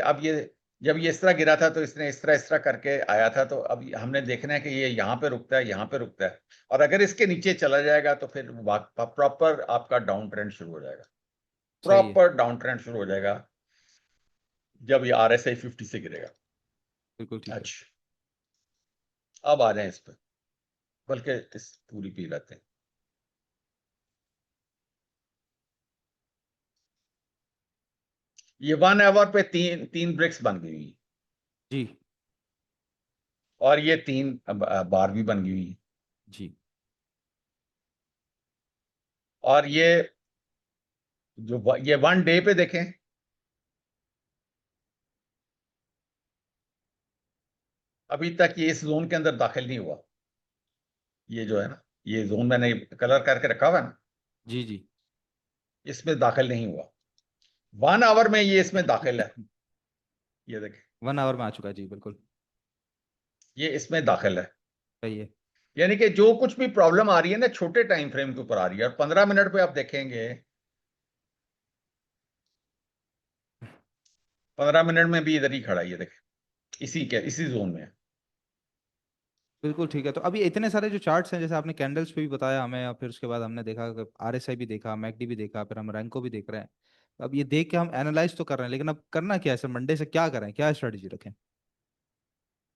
अब ये, जब ये इस तरह गिरा था तो इसने इस तरह करके आया था। तो अब हमने देखना है कि ये यहाँ पे रुकता है, यहाँ पे रुकता है, और अगर इसके नीचे चला जाएगा तो फिर प्रॉपर आपका डाउन ट्रेंड शुरू हो जाएगा, सही है। प्रॉपर डाउन ट्रेंड शुरू हो जाएगा जब ये RSI 50 से गिरेगा। बिल्कुल ठीक है। अच्छा, अब आ जाए इस पर, बल्कि इस पूरी पी लेते हैं। ये 1 आवर पे तीन तीन ब्रिक्स बन गई हुई, जी और ये तीन बार भी बन गई हुई है। जी। और ये 1 डे पे देखें, अभी तक ये इस जोन के अंदर दाखिल नहीं हुआ। ये जो है ना, ये जोन मैंने कलर करके रखा हुआ है ना, जी जी। इसमें दाखिल नहीं हुआ। 1 आवर में ये इसमें दाखिल है, ये देखें, 1 आवर में आ चुका है, जी बिल्कुल। ये इसमें दाखिल है। सही है। यानी कि जो कुछ भी प्रॉब्लम आ रही है ना, छोटे टाइम फ्रेम के ऊपर आ रही है, और 15 मिनट पे आप देखेंगे, 15 मिनट में भी इधर ही खड़ा है, ये देखें, इसी जोन में है। बिल्कुल ठीक है। तो अभी इतने सारे जो चार्ट्स हैं, जैसे आपने कैंडल्स पे भी बताया हमें, और फिर उसके बाद हमने देखा RSI भी देखा, मैकडी भी देखा, फिर हम रैंको भी देख रहे हैं। अब ये देख के हम एनालाइज तो कर रहे हैं, लेकिन अब करना क्या है सर, मंडे से क्या करें, क्या स्ट्रेटजी रखें,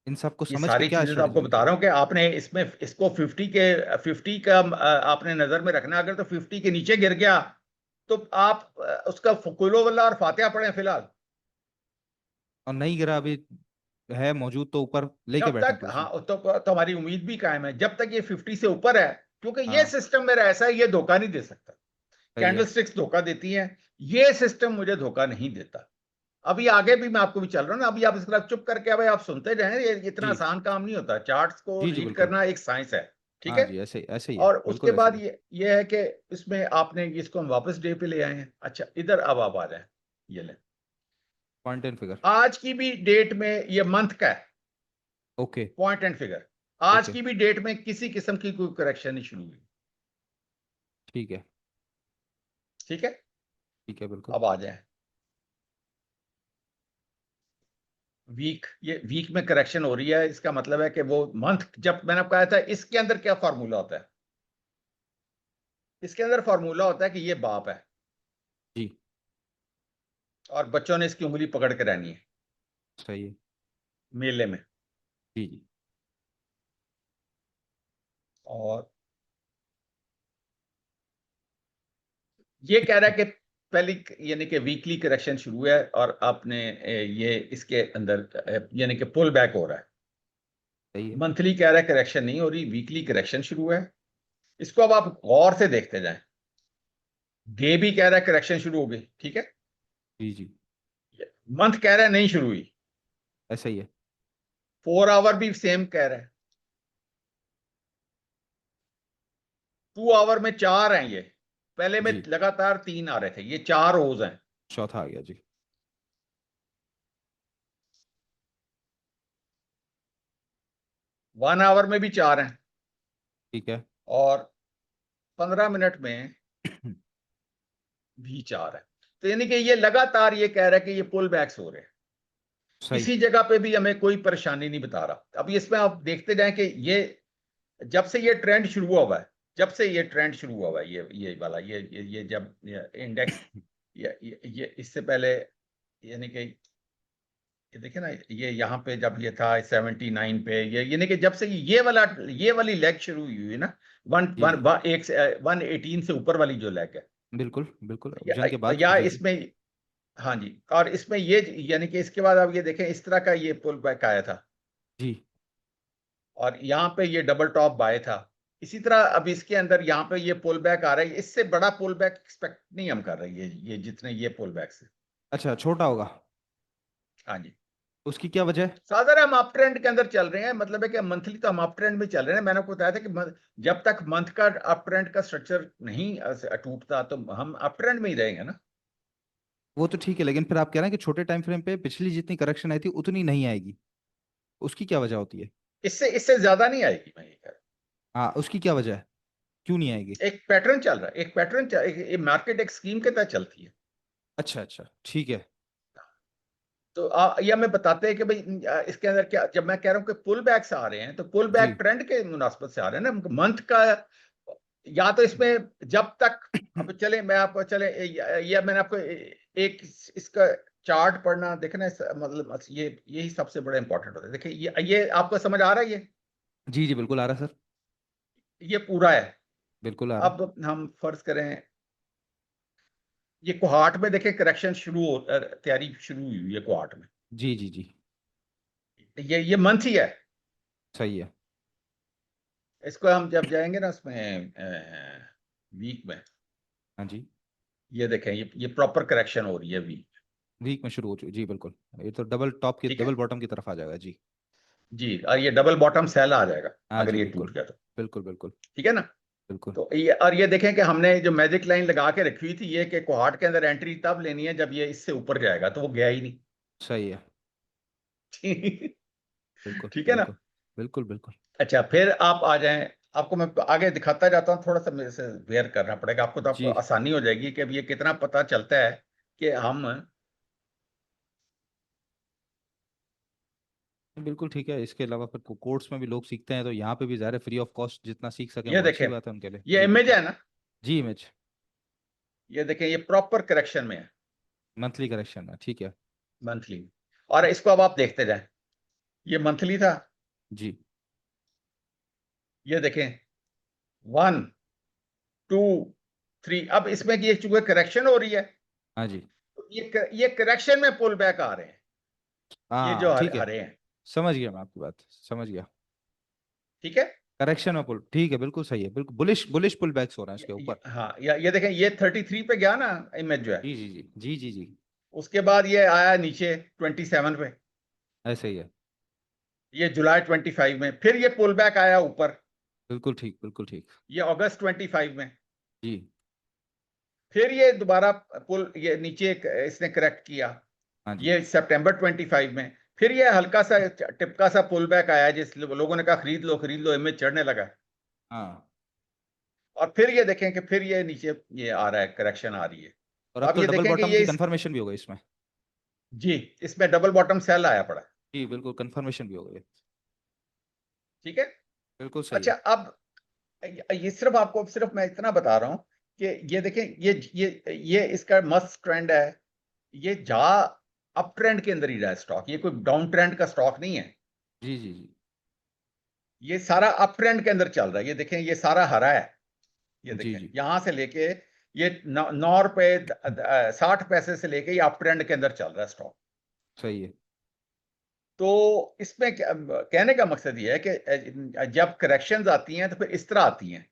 इन सबको ये समझ के सारी क्या चीजें तो आपको स्ट्रेटजी बता रखें? रहा हूँ कि आपने इसमें इसको 50 का आपने नजर में रखना। अगर तो 50 के नीचे गिर गया तो आप उसका कुलो वल्ला और फातिहा पढ़ें फिलहाल। और नहीं गिरा अभी, है मौजूद तो ऊपर लेके जब बैठे हैं तक, पोजीशन। हाँ, तो हमारी उम्मीद भी कायम है जब तक ये 50 से ऊपर है, क्योंकि ये हाँ सिस्टम मेरा ऐसा है, ये धोखा नहीं दे सकता। सही कैंडल है। स्टिक्स धोखा देती हैं, ये सिस्टम मुझे धोखा नहीं देता। अभी आगे भी मैं आपको भी चल रहा हूँ ना, अभी आप इस तरह चुप करके अब आप सुनते जाएं, ये इतना जी आसान काम नहीं होता। चार्ट्स को जी जी रीड बिल्कुल। करना एक साइंस है, ठीक हाँ है। जी, ऐसे ही है, और उसके बिल्कुल ऐसे बाद ही है। ये है कि इसमें आपने इसको हम वापस डे पे ले आए हैं। अच्छा, इधर अब आप आ जाए, ये ले, पॉइंट एंड फिगर। आज की भी डेट में, ये मंथ का है, ओके। पॉइंट एंड फिगर, आज ओके। की भी डेट में किसी किस्म की कोई करेक्शन नहीं शुरू हुई, ठीक है। ठीक है। ठीक है बिल्कुल। अब आ जाए वीक, ये वीक में करेक्शन हो रही है, इसका मतलब है कि वो मंथ, जब मैंने आपको कहा था इसके अंदर क्या फार्मूला होता है, इसके अंदर फार्मूला होता है कि ये बाप है, जी। और बच्चों ने इसकी उंगली पकड़ के रहनी है सही है। मेले में। जी जी। और ये कह रहा है कि पहली, यानी कि वीकली करेक्शन शुरू है, और आपने ये इसके अंदर यानी कि पुल बैक हो रहा है। सही है। मंथली कह रहा है करेक्शन नहीं हो रही, वीकली करेक्शन शुरू है। इसको अब आप गौर से देखते जाएं। डे भी कह रहा है करेक्शन शुरू हो गई, ठीक है। जी जी। मंथ कह रहा है नहीं शुरू हुई, ऐसा ही है। 4 आवर भी सेम कह रहा है, 2 आवर में 4 हैं ये, पहले में जी लगातार 3 आ रहे थे, ये 4 रोज हैं। चौथा आ गया जी। 1 आवर में भी 4 हैं, ठीक है। और 15 मिनट में भी 4 हैं। तो यानी कि ये लगातार ये कह रहा है कि ये पुल बैक्स हो रहे हैं, सही। किसी जगह पे भी हमें कोई परेशानी नहीं बता रहा। अब इसमें आप देखते जाएं कि ये जब से ये ट्रेंड शुरू हुआ है, जब से ये ट्रेंड शुरू हुआ है, ये वाला ये जब ये इंडेक्स, ये इससे पहले, यानी कि ये देखिए ना, ये यहाँ पे जब ये था 79 पे, ये यानी कि जब से ये वाली लेग शुरू हुई है ना, वन जी वन जी वन एक से 118 से ऊपर वाली जो लेग है, बिल्कुल बिल्कुल, या, जंग के बाद, या जी जी। इसमें, हाँ जी, और इसमें ये यानी कि इसके बाद आप ये देखें, इस तरह का ये पुल बैक आया था, जी और यहाँ पे ये डबल टॉप बाय था। इसी तरह अब इसके अंदर यहाँ पे ये पुल बैक आ रहा है, इससे बड़ा पुल बैक एक्सपेक्ट नहीं हम कर रहे, ये जितने ये पुल बैक से। अच्छा, छोटा होगा। हाँ जी, उसकी क्या वजह है? साधारण हम अप ट्रेंड के अंदर चल रहे हैं, मतलब है कि मंथली तो हम अप ट्रेंड में चल रहे हैं। मैंने आपको बताया था कि जब तक मंथ का अप ट्रेंड का स्ट्रक्चर नहीं टूटता, तो हम अप ट्रेंड में ही रहेंगे ना। वो तो ठीक है, लेकिन फिर आप कह रहे हैं कि छोटे टाइम फ्रेम पे पिछली जितनी करेक्शन आई थी उतनी नहीं आएगी, उसकी क्या वजह होती है? इससे इससे ज्यादा नहीं आएगी, मैं ये कह रहा हाँ, उसकी क्या वजह है, क्यों नहीं आएगी? हूं। एक पैटर्न चल रहा है, एक पैटर्न मार्केट एक स्कीम के तहत चलती है। अच्छा अच्छा, ठीक है। तो ये हमें बताते हैं कि भाई इसके अंदर क्या, जब मैं कह रहा हूँ कि पुल बैक्स आ रहे हैं, तो पुल बैक जी ट्रेंड के मुनासबत से आ रहे हैं ना, मंथ का, या तो इसमें जब तक, अब चले मैं आपको चले, ये मैंने आपको एक इसका चार्ट पढ़ना देखना मतलब ये यही सबसे बड़ा इंपॉर्टेंट होता है। देखिए ये आपको समझ आ रहा है, जी जी बिल्कुल आ रहा है सर। ये पूरा है। बिल्कुल आ रहा अब हम फर्ज करें, ये कोहाट में देखें करेक्शन तैयारी शुरू हुई है कोहाट में, है। जी जी जी। ये मंथ ही है। सही है। इसको हम जब जाएंगे ना उसमें वीक में, हाँ जी। ये देखें, ये प्रॉपर करेक्शन हो रही है वीक। वीक में शुरू हो चुकी, जी बिल्कुल। ये तो डबल टॉप की, ठीक डबल है बॉटम की तरफ आ जाएगा जी। जी, और ये डबल बॉटम सेल आ जाएगा हाँ अगर जी ये बिल्कुल। टूट गया तो। बिल्कुल बिल्कुल। ठीक है ना। बिल्कुल। तो ये, और ये देखें कि हमने जो मैजिक लाइन लगा के रखी हुई थी, ये कि कोहाट के अंदर एंट्री तब लेनी है जब ये इससे ऊपर जाएगा, तो वो गया ही नहीं। सही है। बिल्कुल ठीक है ना। बिल्कुल। बिल्कुल बिल्कुल। अच्छा, फिर आप आ जाएं, आपको मैं आगे दिखाता जाता हूँ, थोड़ा सा मेरे से बेयर करना पड़ेगा आपको, तो आपको जी आसानी हो जाएगी कि अब ये कितना पता चलता है कि हम, बिल्कुल ठीक है। इसके अलावा फिर कोर्स में भी लोग सीखते हैं, तो यहाँ पे भी ज़ाहिर है फ्री ऑफ कॉस्ट जितना सीख सकें ये वो अच्छी देखें, बात है उनके लिए, ये जी इमेज बिल्कुल। है ना, जी इमेज। ये देखें, ये प्रॉपर करेक्शन में है मंथली करेक्शन है, ठीक है। मंथली। और इसको अब आप देखते जाएं, ये मंथली था, जी। ये देखें 1 2 3, अब इसमें ये चूंकि करेक्शन हो रही है, हाँ जी। तो ये करेक्शन में पुल बैक आ रहे हैं, ये हाँ जो ठीक है, हरे हैं। समझ गया मैं आपकी बात, समझ गया। ठीक है, करेक्शन में पुल, ठीक है, बिल्कुल सही है, बिल्कुल बुलिश बुलिश पुल बैक्स हो रहे हैं इसके ऊपर। हाँ, ये देखें, ये 33 पे गया ना इमेज जो है, जी जी जी जी जी जी। उसके बाद ये आया नीचे 27 पे, ऐसे ही है। ये जुलाई 25 में, फिर ये पुल बैक आया ऊपर, बिल्कुल ठीक, बिल्कुल ठीक। ये अगस्त 25 में, जी। फिर ये दोबारा पुल, ये नीचे इसने करेक्ट किया, हाँ जी। ये सितंबर 25 में, फिर ये हल्का सा टिपका सा पुल बैक आया, जिस लोगों ने कहा खरीद लो, इमेज चढ़ने लगा। हाँ। और फिर ये देखें कि फिर ये नीचे ये आ रहा है, करेक्शन आ रही है। और तो अब अब तो ये डबल देखें कि बॉटम ये की कंफर्मेशन भी हो गई इसमें। जी, इसमें डबल बॉटम सेल आया पड़ा है। जी बिल्कुल, कंफर्मेशन भी हो गई। ठीक है। बिल्कुल सही अच्छा, है। अब ये सिर्फ आपको, सिर्फ मैं इतना बता रहा हूं कि ये देखें, ये इसका मस्त ट्रेंड है, ये जा अप ट्रेंड के अंदर ही रहा है स्टॉक, ये कोई डाउन ट्रेंड का स्टॉक नहीं है, जी जी जी ये सारा अप ट्रेंड के अंदर चल रहा है। ये देखें, ये सारा हरा है, ये जी देखें जी। यहां से लेके ये 9 रुपए 60 पैसे से लेके ये अप ट्रेंड के अंदर चल रहा है स्टॉक। सही है। तो इसमें कहने का मकसद ये है कि जब करेक्शंस आती हैं तो फिर इस तरह आती हैं।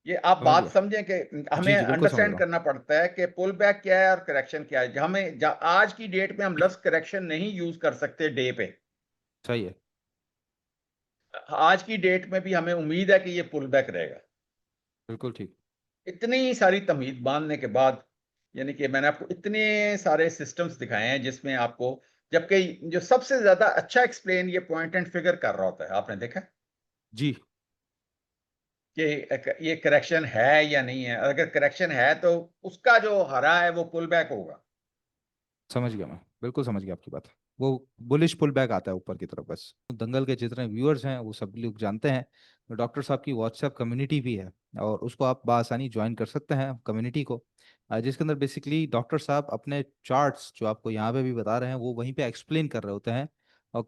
ये आप समझ बात गया। समझें कि हमें जी जी बिल्कुल समझ रहा अंडरस्टैंड हूँ। करना पड़ता है कि पुल बैक क्या है और करेक्शन क्या है। हमें आज की डेट में हम लफ्ज करेक्शन नहीं यूज कर सकते डे पे। सही है। आज की डेट में भी हमें उम्मीद है कि ये पुल बैक रहेगा। बिल्कुल ठीक। इतनी सारी तमहीद बांधने के बाद, यानी कि मैंने आपको इतने सारे सिस्टम्स दिखाए हैं जिसमें आपको, जबकि जो सबसे ज्यादा अच्छा एक्सप्लेन ये पॉइंट एंड फिगर कर रहा होता है, आपने देखा जी कि ये करेक्शन है या नहीं है। अगर करेक्शन है तो उसका जो हरा है वो पुल बैक होगा। समझ गया, मैं बिल्कुल समझ गया आपकी बात। वो बुलिश पुल बैक आता है ऊपर की तरफ बस। दंगल के जितने व्यूअर्स हैं वो सब लोग जानते हैं, डॉक्टर साहब की व्हाट्सएप कम्युनिटी भी है, और उसको आप बासानी ज्वाइन कर सकते हैं कम्युनिटी को, जिसके अंदर बेसिकली डॉक्टर साहब अपने चार्ट्स जो आपको यहाँ पे भी बता रहे हैं वो वहीं पे एक्सप्लेन कर रहे होते हैं, और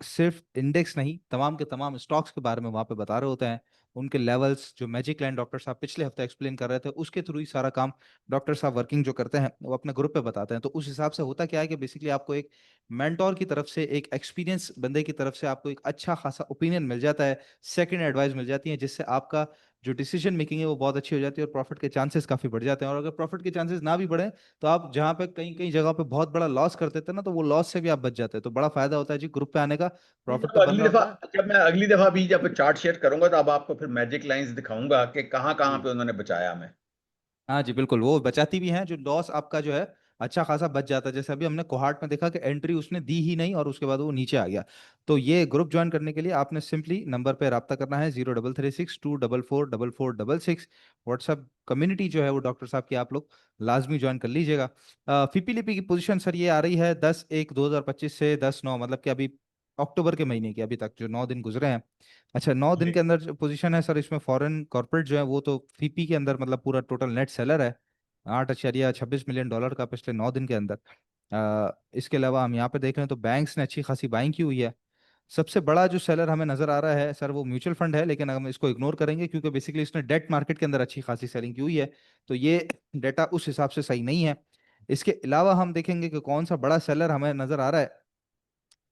सिर्फ इंडेक्स नहीं, तमाम के तमाम स्टॉक्स के बारे में वहां पे बता रहे होते हैं। उनके लेवल्स जो मैजिक लाइन डॉक्टर साहब पिछले हफ्ते एक्सप्लेन कर रहे थे, उसके थ्रू ही सारा काम डॉक्टर साहब वर्किंग जो करते हैं वो अपने ग्रुप पे बताते हैं। तो उस हिसाब से होता क्या है कि बेसिकली आपको एक मेंटोर की तरफ से, एक एक्सपीरियंस बंदे की तरफ से आपको एक अच्छा खासा ओपिनियन मिल जाता है, सेकंड एडवाइस मिल जाती है, जिससे आपका जो डिसीजन मेकिंग है वो बहुत अच्छी हो जाती है और प्रॉफिट के चांसेस काफी बढ़ जाते हैं। और अगर प्रॉफिट के चांसेस ना भी बढ़े तो आप जहाँ पे कहीं कहीं जगह पे बहुत बड़ा लॉस करते थे ना, तो वो लॉस से भी आप बच जाते हैं। तो बड़ा फायदा होता है जी ग्रुप पे आने का, प्रॉफिट जब पे अगली बनना दफा होता है। जब मैं अगली दफा भी जब चार्ट शेयर करूंगा तो अब आपको फिर मैजिक लाइंस दिखाऊंगा कि कहाँ कहाँ जी पे उन्होंने बचाया हमें। हाँ जी बिल्कुल, वो बचाती भी हैं, जो लॉस आपका जो है अच्छा खासा बच जाता है। जैसे अभी हमने कोहार्ट में देखा कि एंट्री उसने दी ही नहीं और उसके बाद वो नीचे आ गया। तो ये ग्रुप ज्वाइन करने के लिए आपने सिंपली नंबर पे रब्ता करना है, 0336244466। व्हाट्सएप कम्युनिटी जो है वो डॉक्टर साहब की आप लोग लाजमी ज्वाइन कर लीजिएगा। फीपीलीपी की पोजीशन सर ये आ रही है 10/1/2025 से 10/9, मतलब कि अभी अक्टूबर के महीने की अभी तक जो 9 दिन गुजरे हैं। अच्छा, 9 दिन जी। के अंदर जो पोजीशन है सर, इसमें फॉरेन कॉर्पोरेट जो है वो तो फीपी के अंदर मतलब पूरा टोटल नेट सेलर है, 8.26 मिलियन डॉलर का पिछले 9 दिन के अंदर। इसके अलावा हम यहाँ पे देख रहे हैं तो बैंक्स ने अच्छी खासी बाइंग की हुई है। सबसे बड़ा जो सेलर हमें नजर आ रहा है सर वो म्यूचुअल फंड है, लेकिन हम इसको इग्नोर करेंगे क्योंकि बेसिकली इसने डेट मार्केट के अंदर अच्छी खासी सेलिंग की हुई है। तो ये डेटा उस हिसाब से सही नहीं है। इसके अलावा हम देखेंगे कि कौन सा बड़ा सेलर हमें नजर आ रहा है।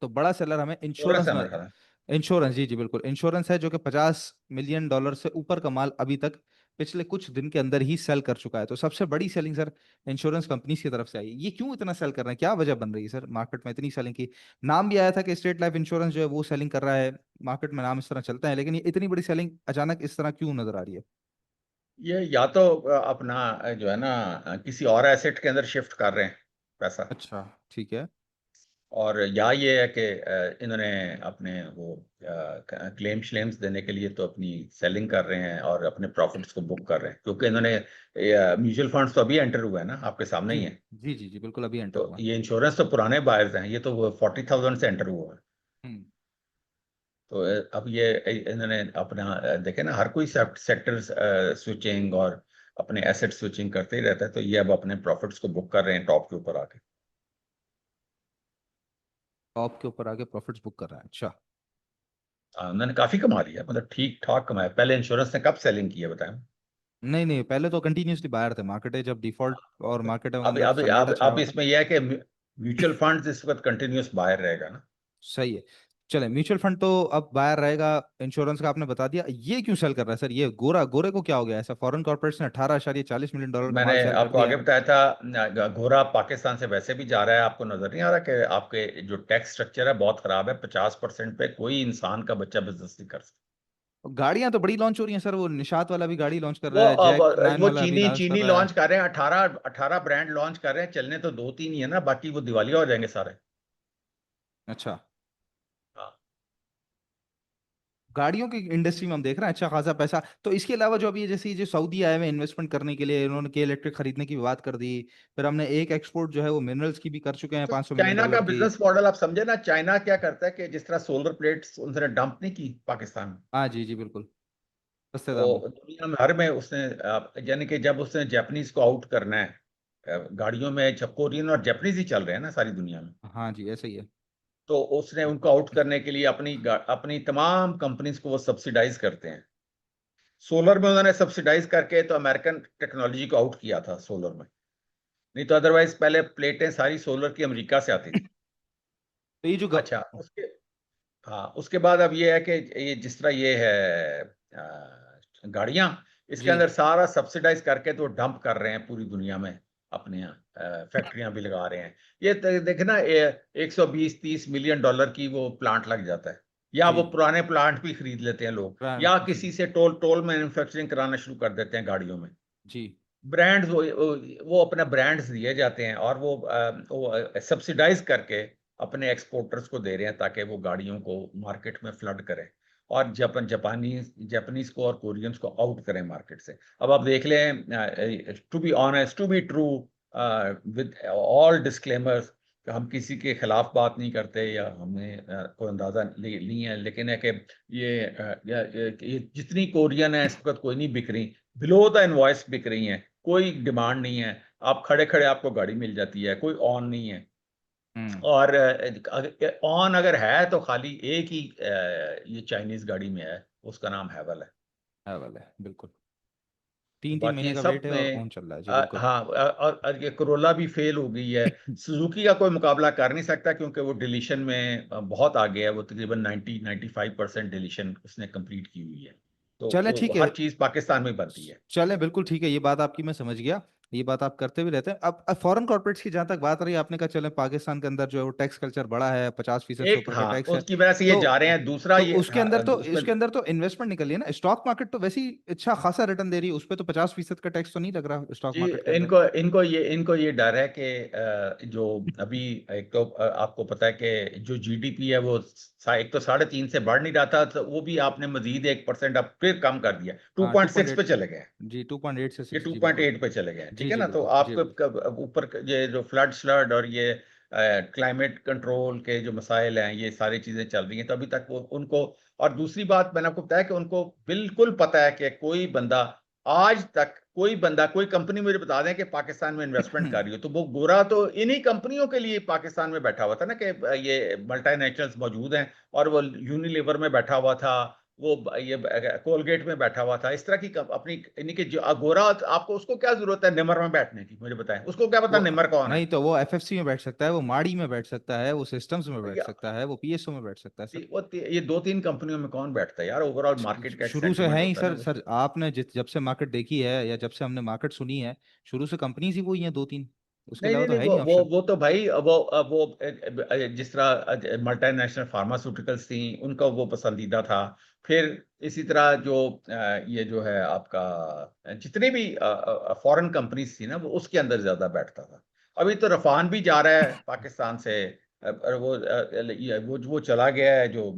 तो बड़ा सेलर हमें कोरस इंश्योरेंस है न, मेरे ख्याल इंश्योरेंस, जी जी बिल्कुल इंश्योरेंस है, जो कि 50 मिलियन डॉलर से ऊपर का माल अभी तक पिछले कुछ दिन के अंदर ही सेल कर चुका है। तो सबसे बड़ी सेलिंग सर इंश्योरेंस कंपनीज की तरफ से आई है। ये क्यों इतना सेल कर रहे हैं, क्या वजह बन रही है सर मार्केट में इतनी सेलिंग की? नाम भी आया था कि स्टेट लाइफ इंश्योरेंस जो है वो सेलिंग कर रहा है, मार्केट में नाम इस तरह चलता है, लेकिन ये इतनी बड़ी सेलिंग अचानक इस तरह क्यों नजर आ रही है? ये या तो अपना जो है ना किसी और एसेट के अंदर शिफ्ट कर रहे हैं पैसा, अच्छा ठीक है। और या ये है कि इन्होंने अपने वो क्लेम श्लेम्स देने के लिए तो अपनी सेलिंग कर रहे हैं और अपने प्रॉफिट्स को बुक कर रहे हैं, क्योंकि इन्होंने म्यूचुअल फंड्स तो अभी एंटर हुए हैं ना, आपके सामने जी ही है। जी जी जी बिल्कुल, अभी एंटर तो हुआ। ये इंश्योरेंस तो पुराने बायर्स हैं, ये तो 40,000 से एंटर हुआ है। हम्म। तो अब ये इन्होंने अपना देखे ना, हर कोई सेक्टर स्विचिंग और अपने एसेट स्विचिंग करते ही रहता है, तो ये अब अपने प्रॉफिट्स को बुक कर रहे हैं टॉप के ऊपर आके। टॉप के ऊपर आके प्रॉफिट्स बुक कर रहा है, अच्छा। उन्होंने काफी कमा लिया, मतलब ठीक ठाक कमाया। पहले इंश्योरेंस ने कब सेलिंग की है बताएं? नहीं नहीं, पहले तो कंटिन्यूसली बाहर थे, मार्केट है जब डिफॉल्ट और मार्केट के अब अंदर अब सन्नाटा अब छाया अब हुआ था। इसमें यह है कि म्यूचुअल फंड्स इस वक्त कंटिन्यूस बाहर रहेगा ना। सही है। चले, म्यूचुअल फंड तो अब बाहर रहेगा, इंश्योरेंस का आपने बता दिया। ये क्यों सेल कर रहा है सर, ये गोरा गोरे को क्या हो गया ऐसा? फॉरेन कॉर्पोरेट्स ने 18.40 मिलियन डॉलर का मैंने माल सेल कर आपको दिया आगे है। बताया था, घोड़ा पाकिस्तान से वैसे भी जा रहा है। आपको नजर नहीं आ रहा कि आपके जो टैक्स स्ट्रक्चर है बहुत खराब है? 50% पे कोई इंसान का बच्चा बिजनेस नहीं कर सकता। गाड़ियां तो बड़ी लॉन्च हो रही हैं सर, वो निशात वाला भी गाड़ी लॉन्च कर वो रहा है, अब जैक 9 वो वाला अभी चीनी लॉन्च कर चीनी रहा है। लॉन्च कर रहे हैं, 18 ब्रांड लॉन्च कर रहे हैं। चलने तो दो तीन ही है ना, बाकी वो दिवालिया हो जाएंगे सारे। अच्छा, हाँ। गाड़ियों की इंडस्ट्री में हम देख रहे हैं अच्छा खासा पैसा। तो इसके अलावा जो अभी ये जैसे ये जो सऊदी आए हुए इन्वेस्टमेंट करने के लिए, इन्होंने के इलेक्ट्रिक खरीदने की भी बात कर दी। फिर हमने एक एक्सपोर्ट जो है वो मिनरल्स की भी कर चुके हैं, तो 500 मिलियन चाइना का डॉलर की। बिजनेस मॉडल आप समझे ना, चाइना क्या करता है कि जिस तरह सोलर प्लेट्स उन्होंने डंप नहीं की पाकिस्तान में, हाँ जी जी बिल्कुल, सस्ते दामों। तो दुनिया में हर में उसने यानी कि जब उसने जापानीज को आउट करना है, गाड़ियों में जब कोरियन और जापानीज ही चल रहे हैं ना सारी दुनिया में, हाँ जी ऐसे ही है। तो उसने उनको आउट करने के लिए अपनी तमाम कंपनीज को वो सब्सिडाइज करते हैं। सोलर में उन्होंने सब्सिडाइज करके तो अमेरिकन टेक्नोलॉजी को आउट किया था सोलर में। नहीं तो अदरवाइज पहले प्लेटें सारी सोलर की अमेरिका से आती थी। तो ये जो अच्छा, उसके हाँ, उसके बाद अब ये है कि ये जिस तरह ये है गाड़ियां, इसके जी अंदर सारा सब्सिडाइज करके तो डंप कर रहे हैं पूरी दुनिया में। अपने यहाँ फैक्ट्रियां भी लगा रहे हैं। ये देखे ना, 120-30 मिलियन डॉलर की वो प्लांट लग जाता है, या जी वो पुराने प्लांट भी खरीद लेते हैं लोग, प्राण या जी। किसी से टोल टोल मैन्युफैक्चरिंग कराना शुरू कर देते हैं गाड़ियों में। जी। ब्रांड्स वो अपना ब्रांड्स दिए जाते हैं और वो सब्सिडाइज करके अपने एक्सपोर्टर्स को दे रहे हैं ताकि वो गाड़ियों को मार्केट में फ्लड करें और जापानीज जापानीज को और कोरियंस को आउट करें मार्केट से। अब आप देख लें, to be honest, to be true, with all disclaimers, हम किसी के खिलाफ बात नहीं करते या हमें कोई अंदाजा नहीं है, लेकिन है कि ये जितनी कोरियन है इस वक्त कोई नहीं बिक रही, बिलो द इनवॉइस बिक रही हैं, कोई डिमांड नहीं है, आप खड़े-खड़े आपको गाड़ी मिल जाती है, कोई ऑन नहीं है। हम्म। और ऑन अगर है तो खाली एक ही ये चाइनीज़ गाड़ी में है, उसका नाम हैवल है। अवेल है बिल्कुल। तो 3-3 महीने बाकी का सब वेट है और में ऑन चल रहा है जी बिल्कुल। हाँ, और ये कोरोला भी फेल हो गई है। सुजुकी का कोई मुकाबला कर नहीं सकता क्योंकि वो डिलीशन में बहुत आगे है, वो तकरीबन 90-95% डिलीशन उसने कंप्लीट की हुई है। तो चलें वो ठीक है। हर चीज़ पाकिस्तान में बनती है। चलें बिल्कुल ठीक है, ये बात आपकी मैं समझ गया। ये बात आप करते भी रहते हैं। अब फॉरेन कॉर्पोरेट्स की जहां तक बात रही, आपने कहा चलें पाकिस्तान के अंदर जो है वो टैक्स कल्चर बड़ा है, 50% से एक ऊपर का हाँ, टैक्स है। उसकी वजह से ये तो जा रहे हैं। दूसरा तो ये उसके अंदर तो उसमें इसके अंदर तो इन्वेस्टमेंट निकली है ना, स्टॉक मार्केट तो वैसे ही अच्छा खासा रिटर्न दे रही है, उस पर तो 50% का टैक्स तो नहीं लग रहा स्टॉक जी, मार्केट के अंदर। इनको ये डर है कि जो अभी एक तो आपको पता है कि जो जीडीपी है वो एक तो 3.5 से बढ़ नहीं रहा था, तो वो भी आपने मजीद 1% अब फिर कम कर दिया, हाँ, टू पॉइंट 2.6 पे एट चले गए। जी, 2.8 से 6 ये जी बिल्कुल। 2.8 पे चले गए, जी ठीक है जी ना? तो बिल्कुल, जी आपको बिल्कुल। ऊपर ये जो फ्लड और ये क्लाइमेट कंट्रोल के जो मसाइल हैं, ये सारी चीजें चल रही हैं, तो अभी तक वो उनको। और दूसरी बात मैंने आपको बताया कि उनको बिल्कुल पता है कि कोई बंदा, आज तक कोई बंदा, कोई कंपनी मुझे बता दें कि पाकिस्तान में इन्वेस्टमेंट कर रही हो, तो वो गोरा तो इन्हीं कंपनियों के लिए पाकिस्तान में बैठा हुआ था ना, कि ये मल्टीनेशनल्स मौजूद हैं, और वो यूनिलीवर में बैठा हुआ था, वो ये कोलगेट में बैठा हुआ था, इस तरह की अपनी इन्हीं के जो गोरा, आपको उसको क्या जरूरत है निमर में बैठने की, मुझे बताएं, उसको क्या पता वो निमर कौन है? नहीं तो वो एफएफसी में बैठ सकता है, वो माड़ी में बैठ सकता है, वो सिस्टम्स में तो बैठ सकता है, वो पीएसओ में बैठ सकता है सर। ये 2-3 कंपनियों में कौन बैठता है यार? ओवरऑल मार्केट का एक शुरू से है सेंटीमेंट ही होता है ना सर। वो। सर आपने जब से मार्केट देखी है या जब से हमने मार्केट सुनी है, शुरू से कंपनीज ही वही हैं 2-3, उसके नहीं अलावा नहीं तो नहीं, है नहीं ऑप्शन। वो तो भाई, जिस तरह मल्टीनेशनल फार्मास्यूटिकल्स थी, उनका वो पसंदीदा था। फिर इसी तरह जो ये जो है आपका, जितने भी फॉरेन कंपनीज थी ना, वो उसके अंदर ज्यादा बैठता था। अभी तो रफान भी जा रहा है पाकिस्तान से, और वो चला गया है जो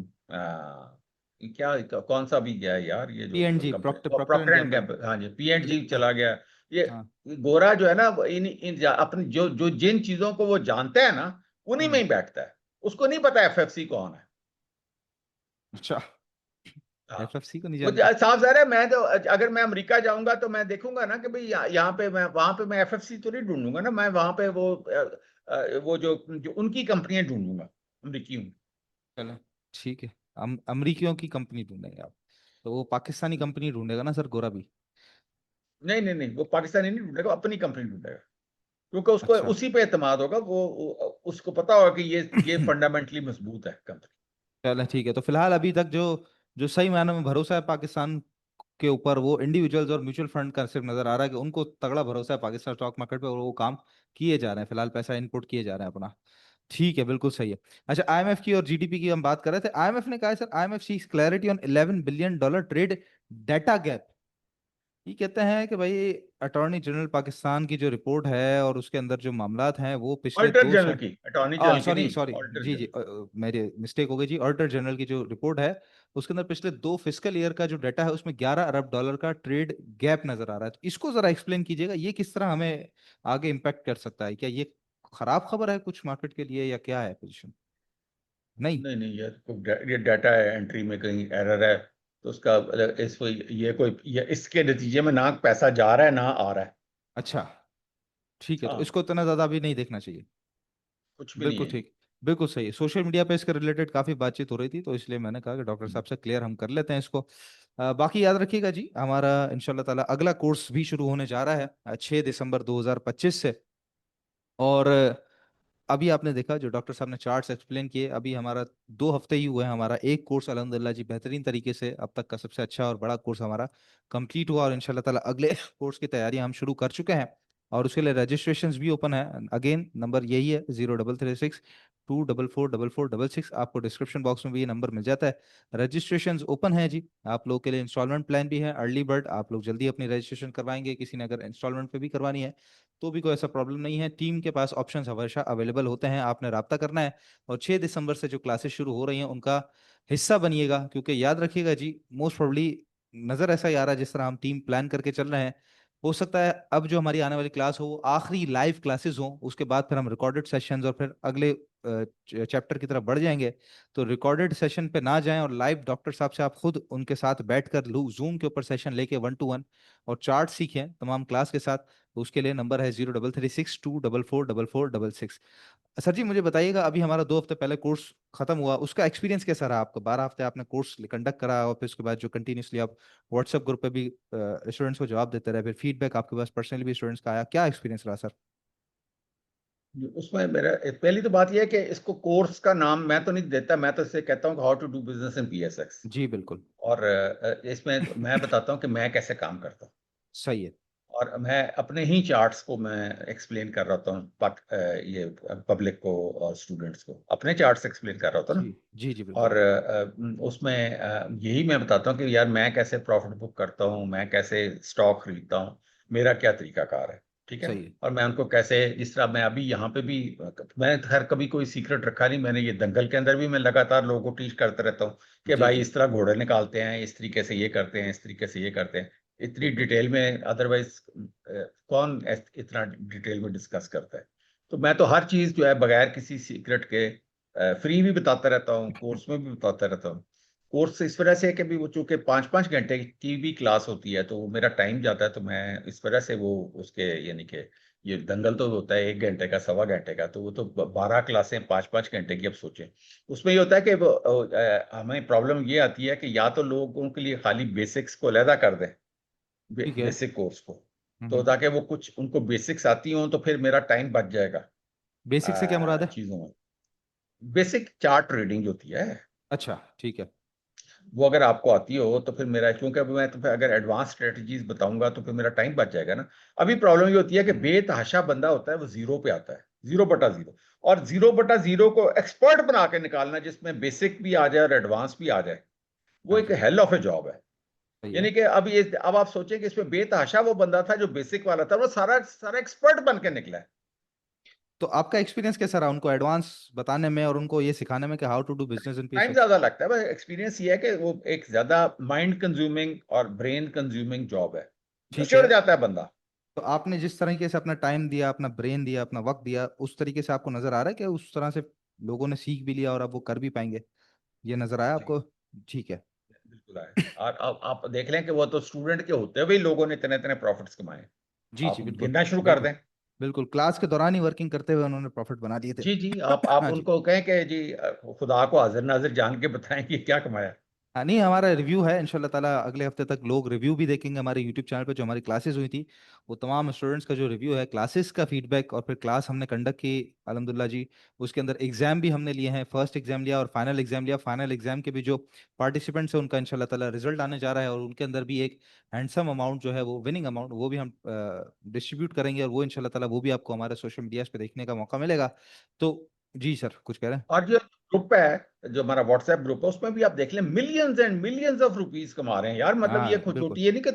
क्या, कौन सा भी गया है यार, ये जो PNG, company Procter and Procter and Gamble. Gamble, हाँ जी, पीएनजी चला हाँ। गया। ये हाँ। गोरा जो है ना, अपनी जो जो जिन चीजों को वो जानता है ना, उन्हीं में हम्म। ही बैठता है। उसको नहीं पता एफएफसी कौन है। अच्छा। हाँ, एफएफसी को नहीं वो जानते। साफ ज़ाहिर है। मैं तो अगर मैं अमेरिका जाऊंगा तो मैं देखूंगा ना कि भाई यहाँ पे मैं, वहां पे मैं एफएफसी तो नहीं ढूंढूंगा ना, मैं वहां पे वो जो उनकी कंपनियां ढूंढूंगा, अमरीकियों की। चलो ठीक है। अमरीकियों की कंपनी ढूंढेंगे आप, तो वो पाकिस्तानी कंपनी ढूंढेगा ना सर गोरा भी। नहीं नहीं नहीं, वो पाकिस्तानी नहीं ढूंढेगा, अपनी कंपनी ढूंढेगा, क्योंकि उसको अच्छा। उसी पे एतमाद होगा। उसको पता होगा कि ये फंडामेंटली मजबूत है कंपनी। चलो ठीक है, तो फिलहाल अभी तक जो जो सही मायने में भरोसा है पाकिस्तान के ऊपर, वो इंडिविजुअल्स और म्यूचुअल फंड का सिर्फ नजर आ रहा है कि उनको तगड़ा भरोसा है पाकिस्तान स्टॉक मार्केट पे, और वो काम किए जा रहे हैं, फिलहाल पैसा इनपुट किए जा रहे हैं अपना। ठीक है, बिल्कुल सही है। अच्छा, आईएमएफ की और जीडीपी की हम बात कर रहे थे। आईएमएफ ने कहा है sir, IMF seeks clarity on $11 billion trade data gap. ये कहते हैं कि भाई अटॉर्नी जनरल पाकिस्तान की जो रिपोर्ट है और उसके अंदर जो मामलात हैं वो पिछले ऑडिटर दो जनरल साल की, अटॉर्नी जनरल की सॉरी नहीं, सॉरी ऑडिटर जी जनरल। जी, मेरे मिस्टेक हो गई जी। ऑडिटर जनरल की जो रिपोर्ट है उसके अंदर पिछले 2 फिस्कल ईयर का जो डाटा है उसमें $11 अरब का ट्रेड गैप नजर आ रहा है। तो इसको जरा एक्सप्लेन कीजिएगा, ये किस तरह हमें आगे इम्पैक्ट कर सकता है? क्या ये खराब खबर है कुछ मार्केट के लिए, या क्या है पोजीशन? नहीं। नहीं नहीं, ये डाटा है, एंट्री में कहीं एरर है, तो उसका इसको ये इसके नतीजे में ना पैसा जा रहा है ना आ रहा है। अच्छा ठीक है, तो हाँ, इसको इतना ज्यादा भी नहीं देखना चाहिए। कुछ भी नहीं बिल्कुल है। ठीक। बिल्कुल सही है। सोशल मीडिया पे इसके रिलेटेड काफी बातचीत हो रही थी, तो इसलिए मैंने कहा कि डॉक्टर साहब से क्लियर हम कर लेते हैं इसको। बाकी याद रखिएगा जी, हमारा इंशाल्लाह ताला अगला कोर्स भी शुरू होने जा रहा है 6 दिसंबर 2025 से। और अभी आपने देखा जो डॉक्टर साहब ने चार्ट्स एक्सप्लेन किए, अभी हमारा 2 हफ्ते ही हुए हैं, हमारा एक कोर्स अल्हम्दुलिल्लाह जी बेहतरीन तरीके से अब तक का सबसे अच्छा और बड़ा कोर्स हमारा कंप्लीट हुआ, और इंशाल्लाह ताला अगले कोर्स की तैयारी हम शुरू कर चुके हैं। और उसके लिए रजिस्ट्रेशंस भी ओपन है। अगेन नंबर यही है, 0336 6244466। आपको डिस्क्रिप्शन बॉक्स में भी ये नंबर मिल जाता है। रजिस्ट्रेशन ओपन है जी, आप लोग के लिए इंस्टॉलमेंट प्लान भी है, अर्ली बर्ड, आप लोग जल्दी अपनी रजिस्ट्रेशन करवाएंगे, किसी ने अगर इंस्टॉलमेंट पे भी करवानी है तो भी कोई ऐसा प्रॉब्लम नहीं है। टीम के पास ऑप्शन हमेशा अवेलेबल होते हैं, आपने रब्ता करना है। और 6 दिसंबर से जो क्लासेस शुरू हो रही हैं उनका हिस्सा बनिएगा, क्योंकि याद रखिएगा जी, मोस्ट प्रोबेबली नज़र ऐसा ही आ रहा है जिस तरह हम टीम प्लान करके चल रहे हैं, हो सकता है अब जो हमारी आने वाली क्लास हो वो आखिरी लाइव क्लासेस हो, उसके बाद फिर हम रिकॉर्डेड सेशंस और फिर अगले चैप्टर की तरफ बढ़ जाएंगे। तो रिकॉर्डेड सेशन पे ना जाएं और लाइव डॉक्टर साहब से आप खुद उनके साथ बैठकर जूम के ऊपर सेशन लेके 1 to 1 और चार्ट सीखें तमाम क्लास के साथ। तो उसके लिए नंबर है 0336244466। सर जी मुझे बताइएगा, अभी हमारा 2 हफ्ते पहले कोर्स खत्म हुआ, उसका एक्सपीरियंस कैसा रहा आपका? 12 हफ्ते आपने कोर्स कंडक्ट करा और फिर उसके बाद जो कंटिन्यूसली आप व्हाट्सएप ग्रुप पे भी स्टूडेंट्स को जवाब देते रहे, फिर फीडबैक आपके पास पर्सनली भी स्टूडेंट्स का आया, क्या एक्सपीरियंस रहा सर? उसमें मेरा पहली तो बात यह है कि इसको कोर्स का नाम मैं तो नहीं देता, मैं तो इसे कहता हूँ how to do business in PSX. जी बिल्कुल। और इसमें मैं बताता हूँ कि मैं कैसे काम करता हूँ, सही है। और मैं अपने ही चार्ट्स को मैं एक्सप्लेन कर रहा हूँ ये पब्लिक को और स्टूडेंट्स को अपने चार्ट्स एक्सप्लेन कर रहा होता हूँ जी ना। जी जी और बिल्कुल। उसमें यही मैं बताता हूँ कि यार मैं कैसे प्रॉफिट बुक करता हूँ, मैं कैसे स्टॉक खरीदता हूँ, मेरा क्या तरीकाकार है, ठीक है। सही है। और मैं उनको कैसे, जिस तरह मैं अभी यहाँ पे भी, मैंने खैर कभी कोई सीक्रेट रखा नहीं, मैंने ये दंगल के अंदर भी मैं लगातार लोगों को टीच करते रहता हूँ कि जी भाई जी इस तरह घोड़े निकालते हैं, इस तरीके से ये करते हैं, इस तरीके से ये करते हैं। इतनी बिल्कुल। डिटेल में अदरवाइज कौन इतना डिटेल में डिस्कस करता है। तो मैं तो हर चीज जो है बगैर किसी सीक्रेट के फ्री भी बताता रहता हूँ, कोर्स में भी बताता रहता हूँ। कोर्स इस वजह से है कि भी वो चूंकि 5-5 घंटे की भी क्लास होती है तो वो मेरा टाइम जाता है, तो मैं इस वजह से वो उसके यानी कि ये दंगल तो होता है 1 घंटे का, 1.25 घंटे का, तो वो तो 12 क्लासें 5-5 घंटे की। अब सोचें उसमें ये होता है कि हमें प्रॉब्लम ये आती है कि या तो लोगों के लिए खाली बेसिक्स को अलहदा कर दें, ठीक है। बेसिक कोर्स को, तो हम्म। ताकि वो कुछ उनको बेसिक्स आती हों तो फिर मेरा टाइम बच जाएगा बेसिक से क्या मुराद है? चीजों में। बेसिक चार्ट रीडिंग जो होती है अच्छा ठीक है। वो अगर आपको आती हो तो फिर मेरा, क्योंकि अभी मैं तो फिर अगर एडवांस स्ट्रेटजीज बताऊंगा तो फिर मेरा टाइम बच जाएगा ना। अभी प्रॉब्लम ये होती है कि बेतहाशा बंदा होता है वो जीरो पे आता है, 0/0, और 0/0 को एक्सपर्ट बना के निकालना जिसमें बेसिक भी आ जाए और एडवांस भी आ जाए, वो हाँ एक जी। हेल ऑफ ए जॉब है। सही है। यानी कि अब आप सोचें कि इसमें बेतहाशा वो बंदा था जो बेसिक वाला था, वो सारा सारा एक्सपर्ट बन के निकला है। तो आपका एक्सपीरियंस कैसा रहा उनको एडवांस बताने में और उनको ये सिखाने में कि how to do business in time PSX? ज्यादा लगता है, बस एक्सपीरियंस ये है कि वो एक ज्यादा माइंड कंज्यूमिंग और ब्रेन कंज्यूमिंग जॉब है, ठीक चिढ़ है। जाता है बंदा। तो आपने जिस तरीके से अपना टाइम दिया, अपना ब्रेन दिया, अपना वक्त दिया, उस तरीके से आपको नजर आ रहा है कि उस तरह से लोगों ने सीख भी लिया और अब वो कर भी पाएंगे, ये नजर आया जी आपको? ठीक है। बिल्कुल आए। और अब आप देख लें कि वो तो स्टूडेंट के होते हुए ही लोगों ने इतने इतने प्रॉफिट्स कमाए। जी आप जी बिल्कुल। गिनना शुरू कर बिल्कुल। दें। बिल्कुल क्लास के दौरान ही वर्किंग करते हुए उन्होंने प्रॉफिट बना दिए थे। जी जी, आप हाँ जी। उनको कहें कि जी खुदा को हाजिर नाजिर जान के बताएं कि क्या कमाया। हाँ नहीं, हमारा रिव्यू है इंशाल्लाह ताला, अगले हफ्ते तक लोग रिव्यू भी देखेंगे हमारे यूट्यूब चैनल पे, जो हमारी क्लासेस हुई थी वो तमाम स्टूडेंट्स का जो रिव्यू है, क्लासेस का फीडबैक और फिर क्लास हमने कंडक्ट की अल्हम्दुलिल्लाह जी। उसके अंदर एग्जाम भी हमने लिए हैं, फर्स्ट एग्जाम लिया और फाइनल एग्जाम लिया। फाइनल एग्जाम के भी जो पार्टिसिपेंट्स हैं उनका इंशाल्लाह ताला रिजल्ट आने जा रहा है, और उनके अंदर भी एक हैंडसम अमाउंट जो है वो विनिंग अमाउंट वो भी हम डिस्ट्रीब्यूट करेंगे, और वो इंशाल्लाह ताला वो भी आपको हमारे सोशल मीडिया पे देखने का मौका मिलेगा। तो जी सर कुछ कह रहे हैं? और जो ग्रुप है, जो हमारा व्हाट्सएप ग्रुप है, उसमें भी आप देख लें millions and millions of rupees कमा रहे हैं यार। मतलब ये हाँ खुद बिल्कुल। छोटी, ये नहीं कि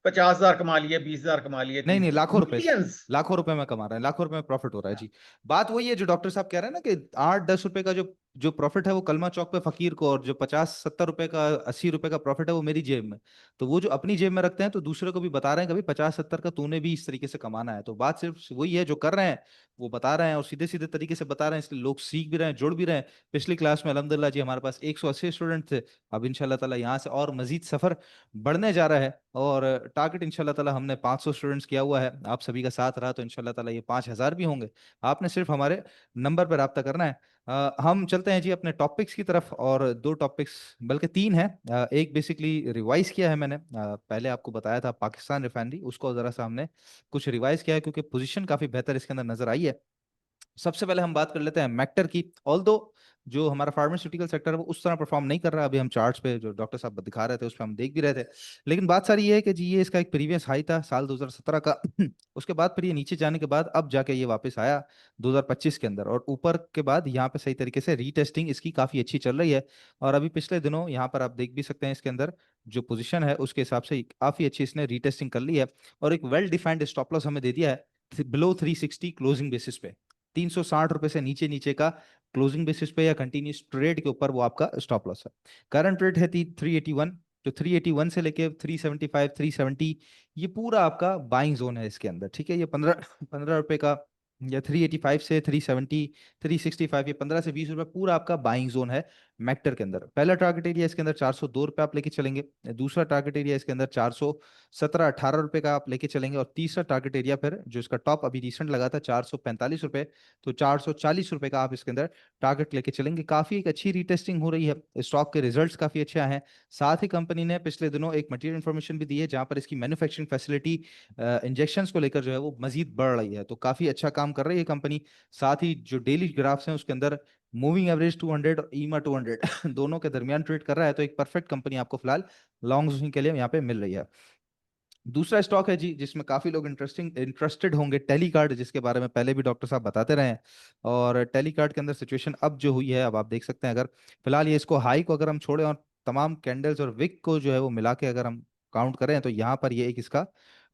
50,000 कमा लिए, 20,000 कमा लिए, नहीं 30, नहीं, लाखों रुपए, मिलियंस। लाखों रुपए में कमा रहे हैं, लाखों रुपए में प्रॉफिट हो रहा है जी। बात वही है जो डॉक्टर साहब कह रहे हैं ना कि 8-10 रुपए का जो जो प्रॉफिट है वो कलमा चौक पे फकीर को, और जो 50-70 रुपए का, 80 रुपए का प्रॉफिट है वो मेरी जेब में। तो वो जो अपनी जेब में रखते हैं तो दूसरे को भी बता रहे हैं कभी 50-70 का तूने भी इस तरीके से कमाना है। तो बात सिर्फ वही है, जो कर रहे हैं वो बता रहे हैं और सीधे सीधे तरीके से बता रहे हैं, इसलिए लोग सीख भी रहे हैं, जुड़ भी रहे हैं। पिछली क्लास में अल्हम्दुलिल्लाह जी हमारे पास 180 स्टूडेंट थे। अब इंशाल्लाह ताला यहाँ से और मजीद सफर बढ़ने जा रहा है, और टारगेट इंशाल्लाह ताला हमने 500 स्टूडेंट्स किया हुआ है। आप सभी का साथ रहा तो इंशाल्लाह ताला ये 5,000 भी होंगे। आपने सिर्फ हमारे नंबर पर रब्ता करना है। हम चलते हैं जी अपने टॉपिक्स की तरफ, और 2 टॉपिक्स बल्कि 3 हैं। एक बेसिकली रिवाइज किया है मैंने, पहले आपको बताया था पाकिस्तान रिफाइनरी, उसको ज़रा सा हमने कुछ रिवाइज किया है क्योंकि पोजीशन काफ़ी बेहतर इसके अंदर नजर आई है। सबसे पहले हम बात कर लेते हैं मैक्टर की। ऑल्दो जो हमारा फार्मास्यूटिकल सेक्टर है वो उस तरह परफॉर्म नहीं कर रहा, अभी हम चार्ट्स पे जो डॉक्टर साहब दिखा रहे थे उस पर हम देख भी रहे थे। लेकिन बात सारी ये है कि जी ये इसका एक प्रीवियस हाई था साल 2017 का। उसके बाद फिर ये नीचे जाने के बाद अब जाके ये वापस आया 2025 के अंदर, और ऊपर के बाद यहाँ पे सही तरीके से रीटेस्टिंग इसकी काफी अच्छी चल रही है। और अभी पिछले दिनों यहाँ पर आप देख भी सकते हैं इसके अंदर जो पोजीशन है उसके हिसाब से काफी अच्छी इसने रीटेस्टिंग कर ली है, और एक वेल डिफाइंड स्टॉप लॉस हमें दे दिया है बिलो 360 क्लोजिंग बेसिस पे। 360 रुपए से नीचे नीचे का क्लोजिंग बेसिस पे या कंटिन्यूस ट्रेड के ऊपर वो आपका स्टॉप लॉस है। करंट रेट है 381, जो 381 से लेके 375 370 ये पूरा आपका बाइंग जोन है इसके अंदर, ठीक है। ये 15 रुपए का, या 385 से 370 365, ये 15 से 20 रुपए पूरा आपका बाइंग जोन है मैक्टर के अंदर। पहला टारगेट एरिया इसके अंदर 402 रुपए आप लेके चलेंगे, दूसरा टारगेट एरिया इसके अंदर 417-18 रुपए का आप लेके चलेंगे, और तीसरा टारगेट एरिया फिर जो इसका टॉप अभी रिसेंट लगा था 445 रुपए, तो 440 रुपए का आप इसके अंदर टारगेट लेके चलेंगे। काफी एक अच्छी रीटेस्टिंग हो रही है, स्टॉक के रिजल्ट्स काफी अच्छे आए हैं। साथ ही कंपनी ने पिछले दिनों एक मटेरियल इन्फॉर्मेशन भी दी है जहां पर इसकी मैन्युफैक्चरिंग फैसिलिटी इंजेक्शंस को लेकर जो है वो मजीद बढ़ रही है, तो काफी अच्छा काम कर रही है कंपनी। साथ ही जो डेली ग्राफ्स हैं उसके अंदर मूविंग एवरेज 200 और ईमा 200 दोनों के दरमियान ट्रेड कर रहा है, तो एक परफेक्ट कंपनी आपको फिलहाल लॉन्ग स्विंग के लिए यहाँ पे मिल रही है। दूसरा स्टॉक है जी जिसमें काफी लोग इंटरेस्टेड होंगे, टेलीकार्ड, जिसके बारे में पहले भी डॉक्टर साहब बताते रहे हैं। और टेलीकार्ड के अंदर सिचुएशन अब जो हुई है, अब आप देख सकते हैं, अगर फिलहाल ये इसको हाई को अगर हम छोड़ें और तमाम कैंडल्स और विक को जो है वो मिला के अगर हम काउंट करें, तो यहाँ पर ये एक इसका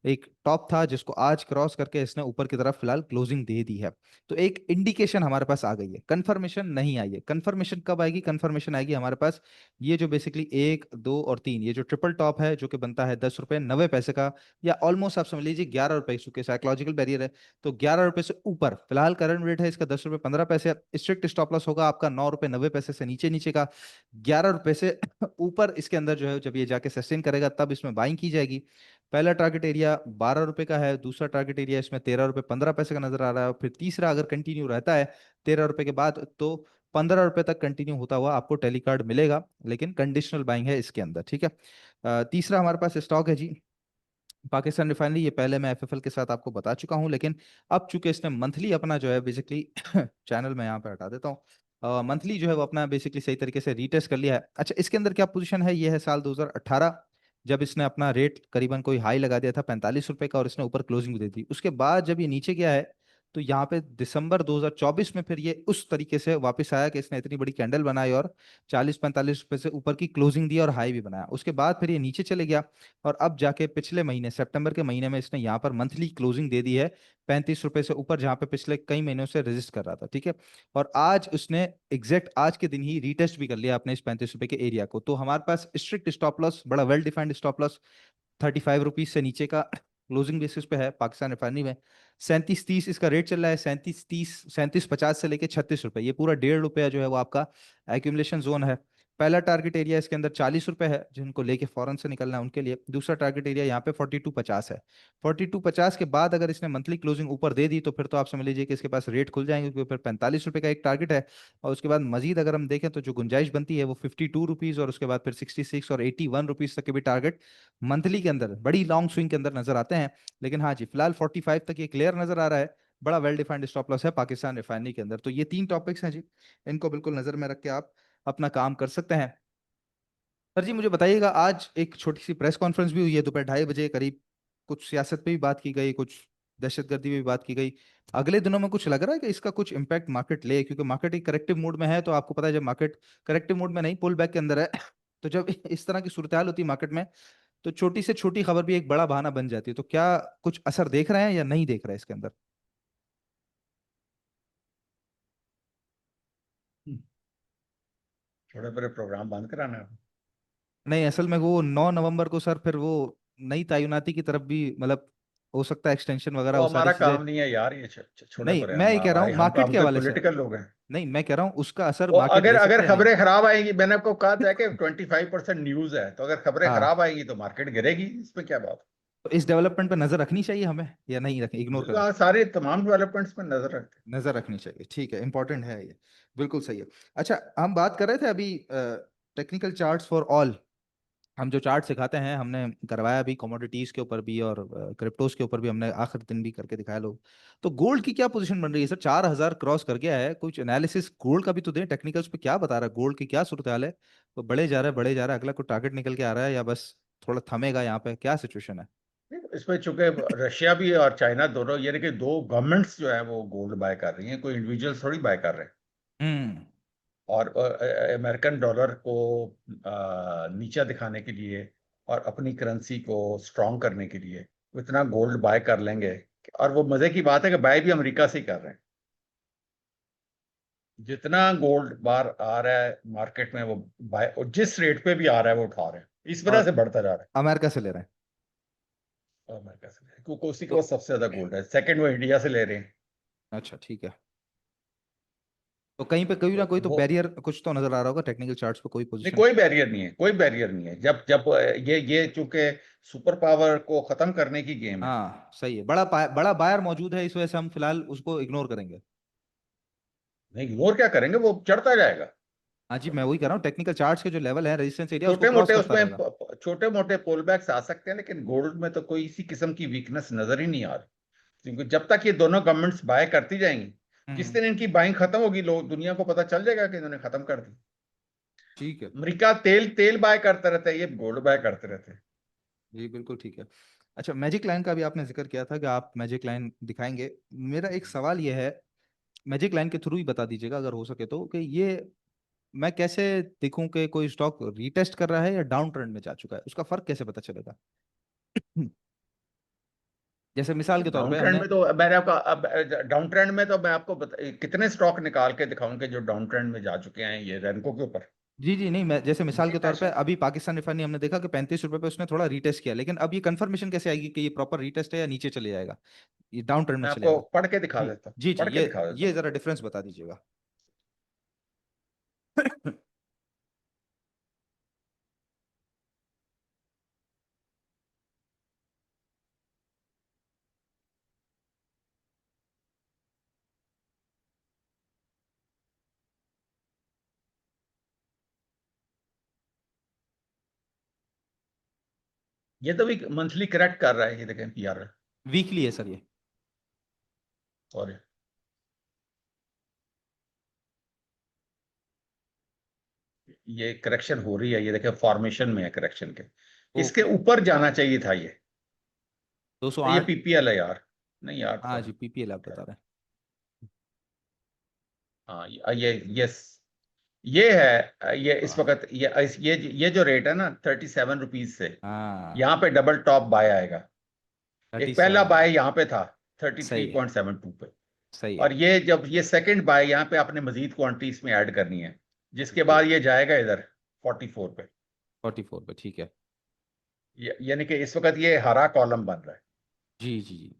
एक टॉप था जिसको आज क्रॉस करके इसने ऊपर की तरफ फिलहाल क्लोजिंग दे दी है। तो एक इंडिकेशन हमारे पास आ गई है, कंफर्मेशन नहीं आई है। कंफर्मेशन कब आएगी? कंफर्मेशन आएगी हमारे पास ये जो बेसिकली 1 2 और 3, ये जो ट्रिपल टॉप है जो कि बनता है 10 रुपए 90 पैसे का, या ऑलमोस्ट आप समझ लीजिए 11 रुपए, चूंकि साइकोलॉजिकल बैरियर है तो 11 रुपए से ऊपर फिलहाल करंट रेट है इसका 10 रुपए 15 पैसे। स्ट्रिक्ट स्टॉप लॉस होगा आपका 9 रुपए 90 पैसे से नीचे नीचे का। 11 रुपए से ऊपर इसके अंदर जो है जब ये जाके सस्टेन करेगा तब इसमें बाइंग की जाएगी। पहला टारगेट एरिया 12 रुपए का है, दूसरा टारगेट एरिया इसमें 13 रुपए 15 पैसे का नजर आ रहा है, और फिर तीसरा अगर कंटिन्यू रहता है 13 रुपए के बाद तो 15 रुपए तक कंटिन्यू होता हुआ आपको टेलीकार्ड मिलेगा, लेकिन कंडीशनल बाइंग है इसके अंदर, ठीक है। तीसरा हमारे पास स्टॉक है जी पाकिस्तान रिफाइनरी। ये पहले मैं एफएफएल के साथ आपको बता चुका हूं, लेकिन अब चूंकि इसने मंथली अपना जो है बेसिकली चैनल में यहाँ पे हटा देता हूँ, मंथली जो है वो अपना बेसिकली सही तरीके से रीटेस्ट कर लिया है। अच्छा, इसके अंदर क्या पोजीशन है? ये है साल 2018, जब इसने अपना रेट करीबन कोई हाई लगा दिया था 45 रुपए का, और इसने ऊपर क्लोजिंग दे दी। उसके बाद जब ये नीचे गया है तो यहाँ पे दिसंबर 2024 में फिर ये उस तरीके से वापस आया कि इसने इतनी बड़ी कैंडल बनाई और 40 45 रुपए से ऊपर की क्लोजिंग दी और हाई भी बनाया। उसके बाद फिर ये नीचे चले गया, और अब जाके पिछले महीने सितंबर के महीने में इसने यहाँ पर मंथली क्लोजिंग दे दी है 35 रुपए से ऊपर, जहाँ पे पिछले कई महीनों से रेजिस्ट कर रहा था, ठीक है। और आज उसने एग्जैक्ट आज के दिन ही रीटेस्ट भी कर लिया अपने इस 35 रुपए के एरिया को। तो हमारे पास स्ट्रिक्ट स्टॉप लॉस, बड़ा well defined stop loss 35 rupees से नीचे का क्लोजिंग बेसिस पे है पाकिस्तान रिफाइनरी में। 37.30 इसका रेट चल रहा है, 37.30 37.50 से लेके 36 रुपए, ये पूरा 1.5 रुपया जो है वो आपका एक्यूमुलेशन जोन है। पहला टारगेट एरिया इसके अंदर 40 रुपए है, जिनको लेके फौरन से निकलना है उनके लिए। दूसरा टारगेट एरिया यहाँ पे 42.50 है। 42.50 के बाद अगर इसने मंथली क्लोजिंग ऊपर दे दी तो फिर तो आप समझ लीजिए कि इसके पास रेट खुल जाएंगे, क्योंकि फिर 45 रुपए का एक टारगेट है। और उसके बाद मजीद अगर हम देखें तो जो गुंजाइश बनती है वो 52 रुपीज, और उसके बाद फिर 66 और 81 रुपीज तक के भी टारगेट मंथली के अंदर बड़ी लॉन्ग स्विंग के अंदर नजर आते हैं। लेकिन हाँ जी, फिलहाल 45 तक ये क्लियर नजर आ रहा है। बड़ा वेल डिफाइंड स्टॉप लॉस है पाकिस्तान रिफाइनरी के अंदर। तो ये 3 टॉपिक्स हैं जी, इनको बिल्कुल नजर में रख के आप अपना काम कर सकते हैं। सर जी मुझे बताइएगा, आज एक छोटी सी प्रेस कॉन्फ्रेंस भी हुई है दोपहर 2:30 बजे करीब, कुछ सियासत पे भी बात की गई, कुछ दहशतगर्दी पे भी बात की गई। अगले दिनों में कुछ लग रहा है कि इसका कुछ इम्पैक्ट मार्केट ले, क्योंकि मार्केट एक करेक्टिव मूड में है, तो आपको पता है जब मार्केट करेक्टिव मूड में नहीं पुल बैक के अंदर है तो जब इस तरह की सूरत हाल होती है मार्केट में, तो छोटी से छोटी खबर भी एक बड़ा बहाना बन जाती है। तो क्या कुछ असर देख रहे हैं या नहीं देख रहे हैं इसके अंदर? छोटे बड़े प्रोग्राम बंद कराना है। नहीं, असल में वो 9 नवंबर को सर फिर वो नई तैनाती की तरफ भी मतलब हो सकता है एक्सटेंशन वगैरह वो वो सारी हमारा चीजें। काम नहीं है यार, ये छोटे नहीं बड़े मैं ये कह रहा हूँ भाई, मार्केट हम के कोई हवाले से। पॉलिटिकल लोग हैं। नहीं मैं कह रहा हूँ उसका असर वो मार्केट अगर ले अगर सकता है नहीं। खबरें खराब आएंगी, मैंने आपको कहा था कि 25% न्यूज है, तो अगर खबरें हाँ, खराब आएंगी तो मार्केट गिरेगी, इसमें क्या बात तो इस डेवलपमेंट पे नजर रखनी चाहिए हमें या नहीं रखें, है। इग्नोर बिल्कुल, करें? सारे तमाम डेवलपमेंट्स पर नजर रखते नजर रखनी चाहिए, ठीक है, इंपॉर्टेंट है ये, बिल्कुल सही है। अच्छा, हम बात कर रहे थे अभी टेक्निकल चार्ट्स फॉर ऑल, हम जो चार्ट सिखाते हैं, हमने करवाया भी कमोडिटीज के ऊपर भी और क्रिप्टोज के ऊपर भी, हमने आखिर दिन भी करके दिखाया लोग। तो गोल्ड की क्या पोजीशन बन रही है सर? 4,000 क्रॉस कर गया है, कुछ एनालिसिस गोल्ड का भी तो दें, टेक्निकल्स पे क्या बता रहा है, गोल्ड की क्या सूरत हाल है? तो बढ़े जा रहा है, बढ़े जा रहा है, अगला कोई टारगेट निकल के आ रहा है या बस थोड़ा थमेगा यहाँ पे, क्या सिचुएशन है? इसमें चूंकि रशिया भी और चाइना दोनों, यानी कि दो गवर्नमेंट्स जो है वो गोल्ड बाय कर रही हैं, कोई इंडिविजुअल्स थोड़ी बाय कर रहे हैं। हम्म। और अमेरिकन डॉलर को नीचा दिखाने के लिए और अपनी करेंसी को स्ट्रांग करने के लिए वो इतना गोल्ड बाय कर लेंगे। और वो मजे की बात है कि बाय भी अमेरिका से ही कर रहे हैं। जितना गोल्ड बार आ रहा है मार्केट में, वो बाय, और जिस रेट पे भी आ रहा है वो उठा रहे हैं, इस वजह और से बढ़ता जा रहा है। अमेरिका से ले रहे हैं? अमेरिका से क्योंकि उसी के तो पास सबसे ज्यादा गोल्ड है, सेकंड वो इंडिया से ले रहे हैं। अच्छा ठीक है। तो कहीं पे कोई ना तो कोई तो वो, बैरियर कुछ तो नजर आ रहा होगा टेक्निकल चार्ट्स पे, कोई नहीं पोजीशन? कोई बैरियर नहीं है, कोई बैरियर नहीं है। जब जब ये चूंकि सुपर पावर को खत्म करने की गेम है। हाँ सही है, बड़ा बायर मौजूद है, इस वजह से हम फिलहाल उसको इग्नोर करेंगे। नहीं, इग्नोर क्या करेंगे, वो चढ़ता जाएगा। हाँ जी, मैं वही कह रहा हूँ, टेक्निकल चार्ट्स के जो लेवल है, रेजिस्टेंस एरिया, उसको छोटे क्रॉस मोटे करता उसमें रहेगा। छोटे मोटे पुल बैक्स आ सकते हैं, लेकिन गोल्ड में तो कोई इसी किस्म की वीकनेस नजर ही नहीं आ रही। क्योंकि जब तक ये दोनों गवर्नमेंट्स बाय करती जाएंगी, जिस हम्म। दिन इनकी बाइंग खत्म होगी, लोग दुनिया को पता चल जाएगा कि इन्होंने खत्म कर दी। ठीक है। अमेरिका तेल तेल बाय करते रहता है, ये गोल्ड बाय करते रहते हैं। जी बिल्कुल ठीक है। अच्छा, मैजिक लाइन का भी आपने जिक्र किया था कि आप मैजिक लाइन दिखाएंगे। मेरा एक सवाल ये है, मैजिक लाइन के थ्रू ही बता दीजिएगा अगर हो सके तो, कि ये मैं कैसे देखूं कि कोई स्टॉक रीटेस्ट कर रहा है या डाउन ट्रेंड में जा चुका है, उसका फर्क कैसे पता चलेगा? जैसे मिसाल के तौर डाउन पे ट्रेंड हमने, में तो मैंने आपका, अब डाउन ट्रेंड में तो मैं आपको कितने स्टॉक निकाल के दिखाऊं कि जो डाउन ट्रेंड में जा चुके हैं, ये रैंको के ऊपर। जी जी नहीं, मैं जैसे मिसाल इनकी के तौर पे पैशन। अभी पाकिस्तान रिफाइनरी हमने देखा कि 35 रुपए पे उसने थोड़ा रीटेस्ट किया, लेकिन अब ये कंफर्मेशन कैसे आएगी कि ये प्रॉपर रीटेस्ट है या नीचे चले जाएगा, ये डाउन ट्रेंड में मैं चले आपको जाएगा? पढ़ के दिखा जी देता हूँ, जी जी, पढ़ के दिखा देता ये हूँ। जरा डिफरेंस बता दीजिएगा। ये तो भी मंथली करेक्ट कर रहा है, ये देखें पीआर। वीकली है सर ये? सॉरी, ये करेक्शन हो रही है, ये देखें फॉर्मेशन में है करेक्शन के। इसके ओके। ऊपर जाना चाहिए था ये। ये 208। पीपीएल है यार। नहीं यार, हाँ सॉरी। जी, पीपीएल आप बता रहे हैं। हाँ, ये है, ये इस वाह। वक्त ये जो रेट है ना 37 रुपीज से, हाँ। यहाँ पे डबल टॉप बाय आएगा। थर्टी एक पहला सेवन बाय यहाँ पे था थर्टी थ्री सही है। पॉइंट सेवन टू पे। सही और है। ये जब ये सेकंड बाय यहाँ पे आपने मजीद क्वांटिटी इसमें ऐड करनी है, जिसके जी। बाद ये जाएगा इधर 44 पे। 44 पे ठीक है। यानी कि इस वक्त ये हरा कॉलम बन रहा है। जी जी जी।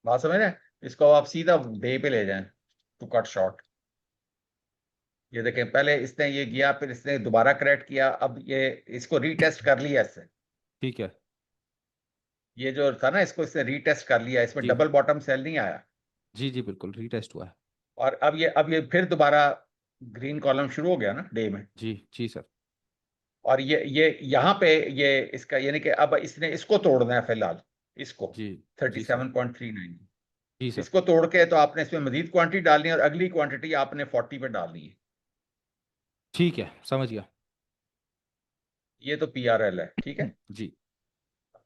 बात समझ रहे हैं? इसको आप सीधा डे पे ले जाएं टू कट शॉर्ट। ये देखें, पहले इसने ये किया, फिर इसने दोबारा करेक्ट किया, अब ये इसको रीटेस्ट कर लिया इससे। ठीक है। ये जो था ना, इसको इसने रीटेस्ट कर लिया, इसमें जी डबल बॉटम सेल नहीं आया। जी जी बिल्कुल रीटेस्ट हुआ है। और अब ये फिर दोबारा ग्रीन कॉलम शुरू हो गया ना डे में। जी जी सर। और ये यहाँ पे ये इसका, यानी कि अब इसने इसको तोड़ना है फिलहाल, इसको जी थर्टी जी sir. Seven point three nine जी सर। इसको तोड़ के तो आपने इसमें मजीद क्वांटिटी डालनी है, और अगली क्वांटिटी आपने 40 पे डालनी है। ठीक है, समझ गया। ये तो पीआरएल है, ठीक है। जी।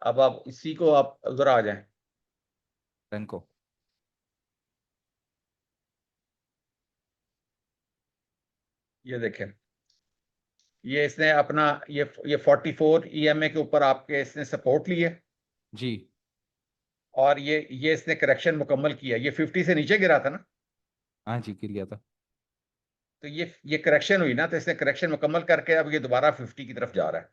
अब आप इसी को आप उधर आ जाएं। रैंको। ये देखें, ये इसने अपना ये 44 ईएमए के ऊपर आपके इसने सपोर्ट लिए। जी। और ये इसने करेक्शन मुकम्मल किया, ये 50 से नीचे गिरा था ना। हाँ जी, गिर गया था। तो ये करेक्शन हुई ना, तो इसने करेक्शन मुकम्मल करके अब ये दोबारा 50 की तरफ जा रहा है।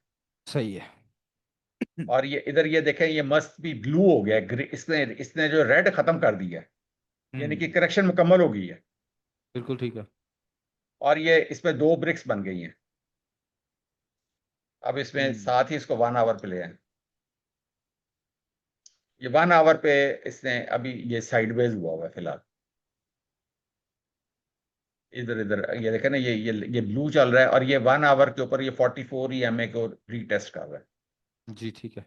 सही है। और ये इधर ये देखें, ये मस्त भी ब्लू हो गया है, इसने इसने जो रेड खत्म कर दिया है। यानी कि हम्म। करेक्शन मुकम्मल हो गई है। बिल्कुल ठीक है। और ये इसमें दो ब्रिक्स बन गई हैं। अब इसमें हम्म। साथ ही इसको 1 आवर पे ले आए। ये 1 आवर पे इसने अभी ये साइडवेज हुआ हुआ है फिलहाल। इधर इधर ये देखे ना, ये ब्लू चल रहा है, और ये 1 आवर के ऊपर ये 44 EMA को रीटेस्ट कर रहा है। जी ठीक है।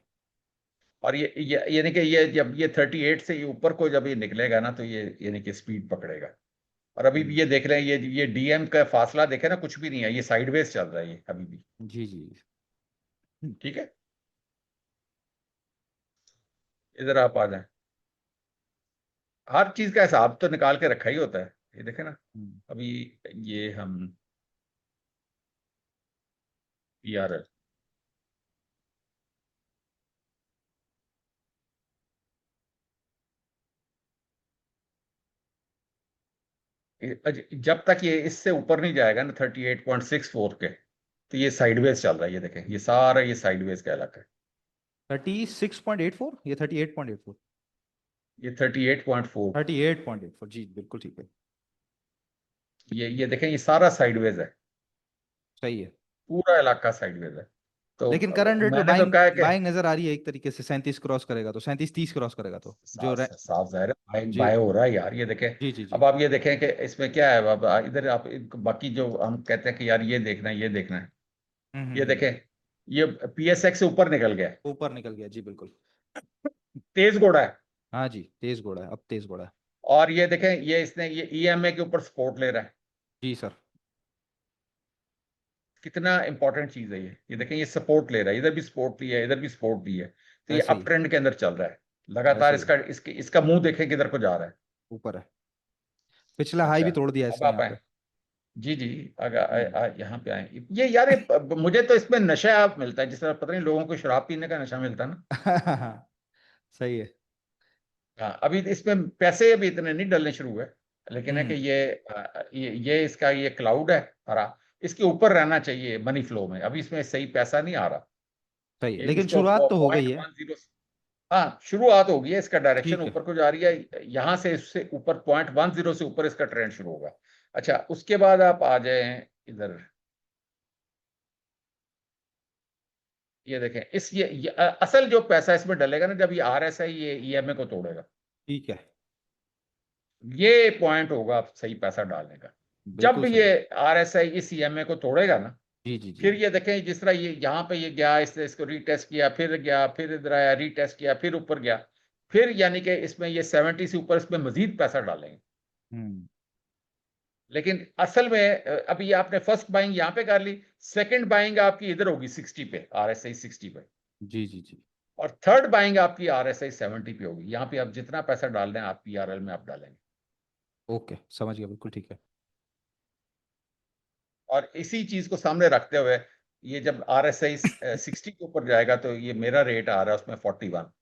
और ये यानी कि ये जब ये 38 से ये ऊपर को जब ये निकलेगा ना, तो ये यानी कि स्पीड पकड़ेगा। और अभी भी हम्म, ये देख रहे हैं, ये डीएम का फासला देखे ना, कुछ भी नहीं है, ये साइडवेज चल रहा है ये अभी भी। जी जी। ठीक है, इधर आप आ जाए। हर चीज का हिसाब तो निकाल के रखा ही होता है, ये देखे ना। हम्म, अभी ये हम PRL, जब तक ये इससे ऊपर नहीं जाएगा ना 38.64 के, तो ये साइडवेज चल रहा है, ये देखें, ये सारा ये साइडवेज का इलाका है। 36.84 या 38.84? ये 38.4, 38.84, जी बिल्कुल ठीक है। ये देखें, ये सारा साइडवेज है, सही है। पूरा इलाका साइडवेज है। तो लेकिन करंट रेट पे मैंने तो बाइंग कहा कि बाइंग नजर आ रही है एक तरीके से, 37 क्रॉस करेगा तो, 37-30 क्रॉस करेगा तो जो साफ साफ जाहिर है बाय जी बाय हो रहा है यार, ये देखें। जी जी जी। अब आप ये देखें कि इसमें क्या है, अब इधर आप बाकी जो हम कहते हैं कि यार ये देखना है, ये देखना है, ये देखें, ये PSX से ऊपर निकल गया है, ऊपर निकल गया जी बिल्कुल। तेज घोड़ा है। हाँ जी, तेज घोड़ा है, अब तेज घोड़ा है। और ये देखें, ये इसने ये EMA के ऊपर सपोर्ट ले रहा है। जी सर। कितना इंपॉर्टेंट चीज है ये देखें, ये सपोर्ट ले रहा है, इधर भी सपोर्ट लिया है, इधर भी सपोर्ट ली है। तो ये ऐसे अप ही, ट्रेंड के अंदर चल रहा है लगातार। ऐसे ही इसका इसका मुंह देखें किधर को जा रहा है। ऊपर है। पिछला हाई अच्छा, भी तोड़ दिया अब इसने आप यहाँ आए। पे। जी जी, हम्म। यहाँ पे आए। ये यार मुझे तो इसमें नशा मिलता है, जिस तरह पता नहीं लोगों को शराब पीने का नशा मिलता है ना। सही है। हाँ, अभी इसमें पैसे अभी इतने नहीं डलने शुरू हुए, लेकिन है कि हम्म। ये इसका ये क्लाउड है हरा, इसके ऊपर रहना चाहिए मनी फ्लो में। अभी इसमें सही पैसा नहीं आ रहा। सही है, ये लेकिन इसको शुरुआत तो हो गई पॉइंट है। 10, हाँ शुरुआत होगी है, इसका डायरेक्शन ठीक है। ऊपर को जा रही है। यहां से इससे ऊपर .10 से ऊपर इसका ट्रेंड शुरू होगा। अच्छा, उसके बाद आप आ जाए इधर। ये देखें, असल जो पैसा इसमें डलेगा ना, जब ये RSI ये EMA को तोड़ेगा, ठीक है। ये पॉइंट होगा सही पैसा डालने का। जब बिल्कुल सही ये है। RSI इस EMA को तोड़ेगा ना, जी जी जी। फिर ये देखें, जिस तरह ये यहाँ पे ये गया, इसको रीटेस्ट किया, फिर गया, फिर इधर आया, रीटेस्ट किया, फिर ऊपर गया, फिर यानी कि इसमें ये 70 से ऊपर इसमें मजीद पैसा डालेंगे। हम्म। लेकिन असल में अभी आपने फर्स्ट बाइंग यहाँ पे कर ली, सेकंड बाइंग आपकी इधर होगी 60 पे, RSI 60 पे। जी जी जी। और थर्ड बाइंग आपकी RSI 70 पे होगी। यहाँ पे आप जितना पैसा डाल रहे हैं आप PRL में आप डालेंगे। ओके, समझ गया, बिल्कुल ठीक है। और इसी चीज को सामने रखते हुए, ये जब RSI 60 के ऊपर जाएगा, तो ये मेरा रेट आ रहा है उसमें 41,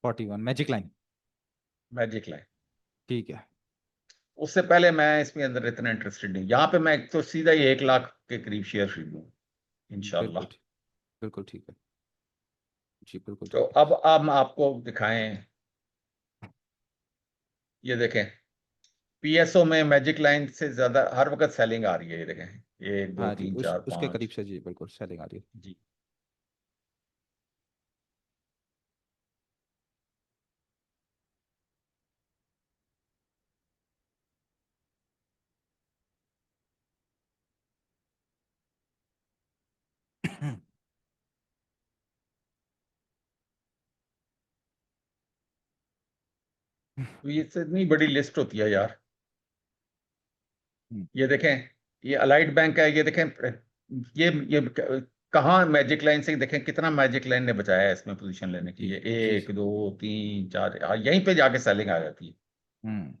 41 मैजिक लाइन। Magic line. ठीक है। उससे पहले मैं इसमें अंदर इतना इंटरेस्टेड नहीं, यहाँ पे मैं तो सीधा ही 1 लाख के करीब शेयर खरीदूंगा बिल्कुल इंशाल्लाह। ठीक, बिल्कुल ठीक है। जी बिल्कुल तो ठीक है। अब हम आपको दिखाएं, ये देखें, PSO में मैजिक लाइन से ज्यादा हर वक्त सेलिंग आ रही है, ये देखें, एक दो हाँ जी, तीन उस चार उसके करीब पाँच से जी बिल्कुल सेलिंग आ रही है। जी। तो ये इतनी बड़ी लिस्ट होती है यार। हम्म, ये देखें, ये अलाइड बैंक है, ये देखें, ये कहाँ मैजिक लाइन से देखें, कितना मैजिक लाइन ने बचाया है इसमें पोजीशन लेने की। जी ये जी एक दो तीन चार, यहीं पे जाके सेलिंग आ जाती है। हम्म।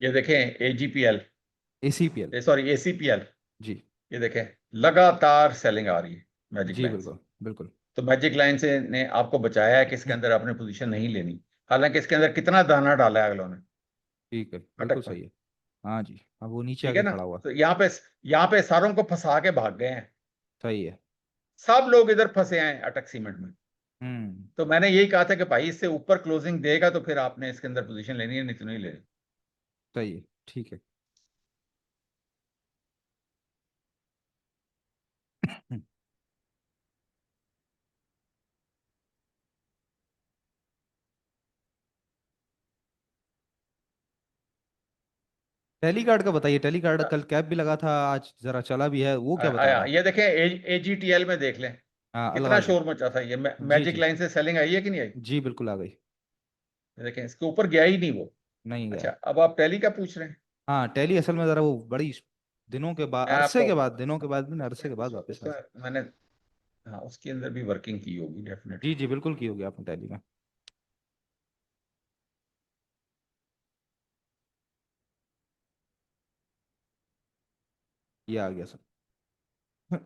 ये देखें AGPL, ACPL। सॉरी ACPL, जी ये देखें, लगातार सेलिंग आ रही है मैजिक जी लाइन से। बिल्कुल बिल्कुल। तो मैजिक लाइन से ने आपको बचाया है कि इसके अंदर आपने पोजीशन नहीं लेनी। हालांकि इसके अंदर कितना दाना डाला है अगलों ने, ठीक है, बिल्कुल अटक पर। सही है। हाँ जी, अब वो नीचे ठीक है आके ना। खड़ा हुआ। तो यहाँ पे सारों को फंसा के भाग गए हैं। सही है। सब लोग इधर फंसे हैं अटक सीमेंट में। हम्म। तो मैंने यही कहा था कि भाई इससे ऊपर क्लोजिंग देगा तो फिर आपने इसके अंदर पोजीशन लेनी है, नहीं तो नहीं लेनी। सही है, ठीक है। हम्म, टेली कार्ड का बताइए, टेली कार्ड हाँ, कल कैप भी लगा था, आज जरा चला भी है, वो क्या बता रहा है? ये देखें, AGTL में देख लें, हाँ कितना अलगाज। शोर मचा था ये। जी मैजिक जी। लाइन से सेलिंग आई है कि नहीं आई? जी बिल्कुल आ गई। ये देखें, इसके ऊपर गया ही नहीं वो। नहीं अच्छा, गया। अब आप टैली का पूछ रहे हैं। हाँ टेली असल में जरा वो बड़ी दिनों के बाद, मैं अरसे आपको, के बाद, दिनों के बाद भी ना, अरसे के बाद वापस आया। उसमें मैंने, हाँ, उसके अंदर भी वर्किंग की होगी जी डेफिनेटली। जी बिल्कुल की होगी आपने टेली में। ये आ गया सर।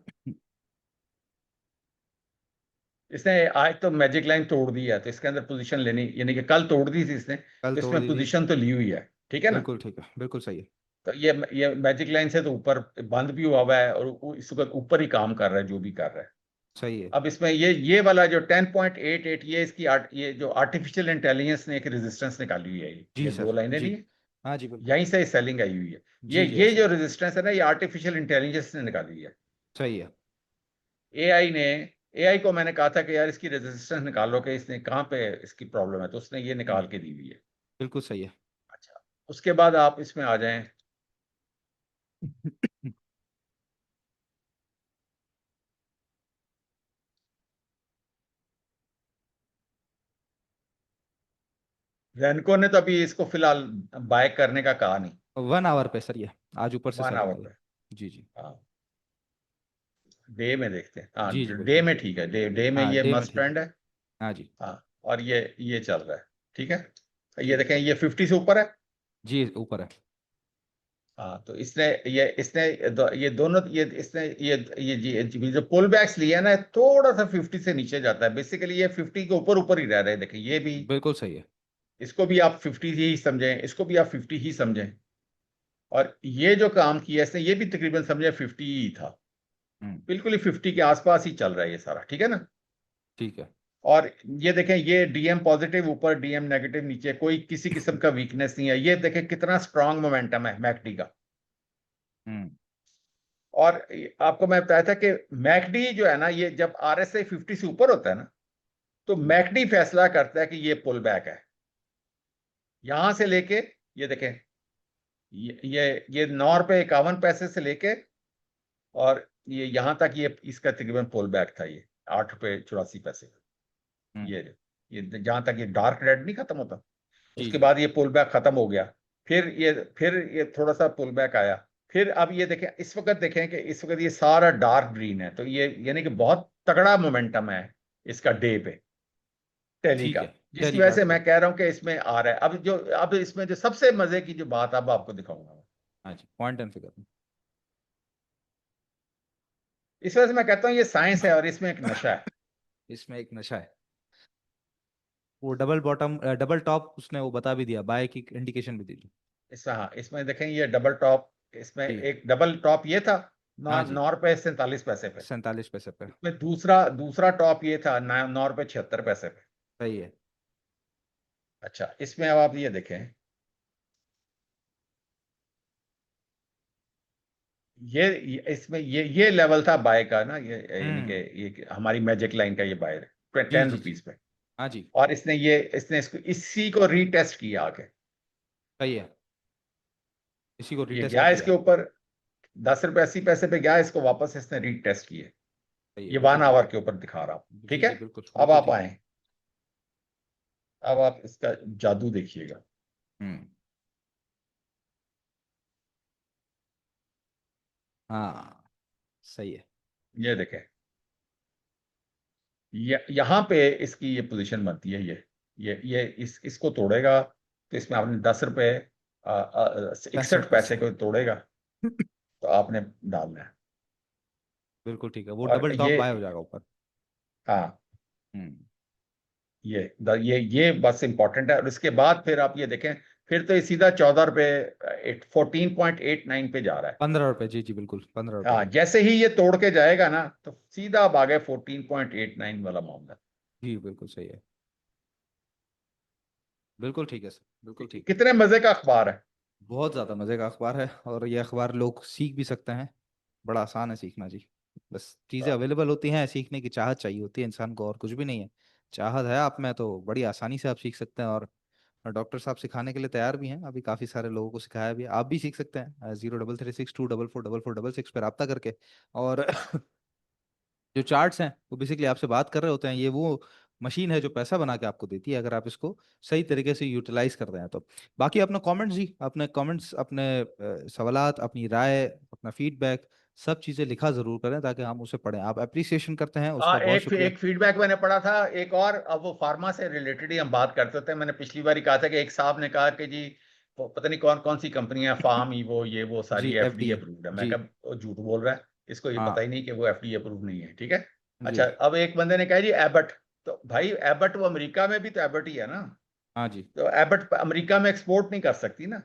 इसने आज तो मैजिक लाइन तोड़ दी है, तो इसके अंदर पोजीशन लेनी, यानी कि कल तोड़ दी थी इसने, कल तो तोड़ इसमें दी थी। पोजीशन तो ली हुई है, ठीक है ना। बिल्कुल ठीक है, बिल्कुल सही है। तो ये मैजिक लाइन से तो ऊपर बंद भी हुआ है, और इस वक्त ऊपर ही काम कर रहा है जो भी कर रहा है। सही है। अब इसमें ये वाला जो 10.88, ये इसकी ये जो आर्टिफिशियल इंटेलिजेंस ने एक रेजिस्टेंस निकाली हुई है, जी ये दो सर लाइनें जी। नहीं है, हाँ जी बिल्कुल। यहीं से सेलिंग आई हुई है। जी जी ये ऐसा जो ही। रेजिस्टेंस है ना, ये आर्टिफिशियल इंटेलिजेंस ने निकाली हुई है। सही है। एआई ने, एआई को मैंने कहा था कि यार इसकी रेजिस्टेंस निकालो, कि इसने कहाँ पे इसकी प्रॉब्लम है, तो उसने ये हम्म। निकाल के दी हुई है। बिल्कुल सही है। अच्छा, उसके बाद आप इसमें आ जाएं। रैनको ने तो अभी इसको फिलहाल बाय करने का कहा नहीं। 1 आवर पे सर ये, आज ऊपर से 1 आवर सेलिंग आई। पे। जी जी। हाँ, डे में देखते हैं, हाँ जी जी डे बिल्कुल। में ठीक है, डे में हाँ ये डे में मस्ट ठीक है। ट्रेंड है। हाँ जी। हाँ, और ये चल रहा है, ठीक है। ये ठीक है देखें, सर। ये 50 से ऊपर है। जी ऊपर है। हाँ, तो इसने ये दोनों, ये इसने ये जो पुल बैक्स लिए है ना, थोड़ा सा 50 से नीचे जाता है, बेसिकली ये 50 के ऊपर ऊपर ही रह रहे हैं, देखिए ये भी। बिल्कुल सही है। इसको भी आप 50 ही समझें, इसको भी आप 50 ही समझें। और ये जो काम किया इसने, ये भी तकरीबन समझे 50 ही था। हम्म। बिल्कुल ही 50 के आसपास ही चल रहा है ये सारा, ठीक है ना। ठीक है। और ये देखें, ये डीएम पॉजिटिव ऊपर, डीएम नेगेटिव नीचे, कोई किसी किस्म का वीकनेस नहीं है। ये देखें कितना स्ट्रांग मोमेंटम है मैकडी का। हम्म। और आपको मैं बताया था कि मैकडी जो है ना, ये जब आरएसआई 50 से ऊपर होता है ना, तो हम्म। मैकडी फैसला करता है कि ये पुल बैक है। यहां से लेके, ये देखें, ये 9 रुपये 51 पैसे से लेके, और ये यहां तक, ये इसका तकरीबन पुल बैक था, ये 8 रुपये 84 पैसे। हम्म। ये जहां तक ये डार्क रेड नहीं खत्म होता, जी उसके जी। बाद ये पुल बैक खत्म हो गया। फिर ये थोड़ा सा पुल बैक आया। फिर अब ये देखें, इस वक्त देखें कि इस वक्त ये सारा डार्क ग्रीन है, तो ये यानी कि बहुत तगड़ा मोमेंटम है इसका डे पे, टैली ठीक का। है। जिसकी टेली वजह कार्ड से का। मैं कह रहा हूं कि इसमें आ रहा है। अब इसमें जो सबसे मजे की जो बात अब आपको दिखाऊंगा, हाँ जी पॉइंट एंड फिगर। इस वजह से मैं कहता हूं ये साइंस है और इसमें एक नशा है। इसमें एक नशा है। वो डबल बॉटम डबल टॉप उसने वो बता भी दिया, बाय की इंडिकेशन भी दी थी। हाँ, इसमें देखें, ये डबल टॉप, इसमें जी। एक डबल टॉप ये था, हाँ नौ जी। 9 रुपये 47 पैसे पे। 47 पैसे पे। इसमें दूसरा दूसरा टॉप ये था 9 रुपये 76 पैसे पे। सही है। अच्छा, इसमें अब आप ये देखें, इसमें ये लेवल था बाय का ना, ये यानी कि हम्म। ये हमारी मैजिक लाइन का ये बाय है जी टेन जी जी। रुपीज पे। हाँ जी। और इसने इसको इसी को रीटेस्ट किया आके। सही है। इसी को ये रिटेस्ट गया इसके किया। ऊपर 10 रुपये 80 पैसे पे गया, इसको वापस इसने रीटेस्ट किए। सही है ये बिल्कुल वन ठीक आवर है। के ऊपर दिखा रहा हूं, ठीक जी है। जी बिल्कुल अब बिल्कुल आप ठीक है। आए, अब आप इसका जादू देखिएगा। हम्म। हाँ सही है। ये देखें, यहां पे इसकी ये पोजीशन बनती है, ये इसको तोड़ेगा, तो इसमें आपने 10 रुपये 61 65 पैसे। पैसे को तोड़ेगा, तो आपने डालना है। बिल्कुल ठीक है, वो और डबल टॉप बाय हो जाएगा ऊपर। हाँ, हम्म। ये बस इंपॉर्टेंट है। और इसके बाद फिर आप ये देखें, फिर तो ये सीधा 14 रुपये 14.89 पे जा रहा है। 15 रुपए, जी जी बिल्कुल 15 रुपए हाँ, पे। जैसे ही ये तोड़ के जाएगा ना, तो सीधा अब आ गए 14.89 वाला मामला। जी बिल्कुल सही है। बिल्कुल ठीक है सर, बिल्कुल ठीक है। कितने मजे का अखबार है। बहुत ज़्यादा मज़े का अखबार है, और ये अखबार लोग सीख भी सकते हैं। बड़ा आसान है सीखना जी। बस चीज़ें अवेलेबल होती हैं, सीखने की चाहत चाहिए होती है इंसान को, और कुछ भी नहीं है। चाहत है आप में तो बड़ी आसानी से आप सीख सकते हैं, और और डॉक्टर साहब सिखाने के लिए तैयार भी हैं, अभी काफ़ी सारे लोगों को सिखाया भी है। आप भी सीख सकते हैं 033624444446 पर रब्ता करके। और जो चार्ट्स हैं वो बेसिकली आपसे बात कर रहे होते हैं, ये वो मशीन है जो पैसा बना के आपको देती है अगर आप इसको सही तरीके से यूटिलाइज कर रहे हैं तो। बाकी अपना कमेंट्स जी, अपने कमेंट्स, अपने सवालात, अपनी राय, अपना फीडबैक, सब चीज़ें लिखा ज़रूर करें ताकि हम उसे पढ़ें। आप अप्रिसिएशन करते हैं उसका बहुत शुक्रिया। एक फीडबैक मैंने पढ़ा था एक और, अब वो फार्मा से रिलेटेड ही हम बात करते थे। मैंने पिछली बार ही कहा था कि एक साहब ने कहा कि जी वो पता नहीं कौन कौन सी कंपनियां, फार्म वो ये वो जी सारी एफडी एफडीए। अप्रूव्ड है। मैं जी। कहा वो झूठ बोल रहा है, इसको ये पता हाँ। ही नहीं कि वो एफडी अप्रूव नहीं है। ठीक है। जी। अच्छा, अब एक बंदे ने कहा जी एबट, तो भाई एबट वो अमेरिका में भी तो एबट ही है ना। हाँ जी। तो एबट अमेरिका में एक्सपोर्ट नहीं कर सकती ना,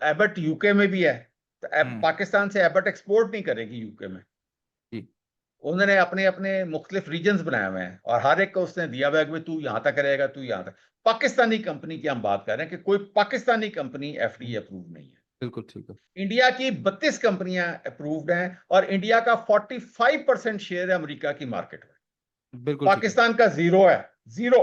एबट यूके में भी है। तो हम्म। पाकिस्तान से एबट एक्सपोर्ट नहीं करेगी यूके में। जी। उन्होंने अपने अपने मुख्तलिफ रीजन्स बनाए हुए हैं और हर एक को उसने दिया हुआ है कि तू यहां तक रहेगा, तू यहां तक। पाकिस्तानी कंपनी की हम बात कर रहे हैं कि कोई पाकिस्तानी कंपनी एफडीए अप्रूव नहीं है। बिल्कुल ठीक है। इंडिया की 32 कंपनियां अप्रूव्ड हैं और इंडिया का 45% शेयर है अमेरिका की मार्केट में। बिल्कुल ठीक है। पाकिस्तान का जीरो है, जीरो।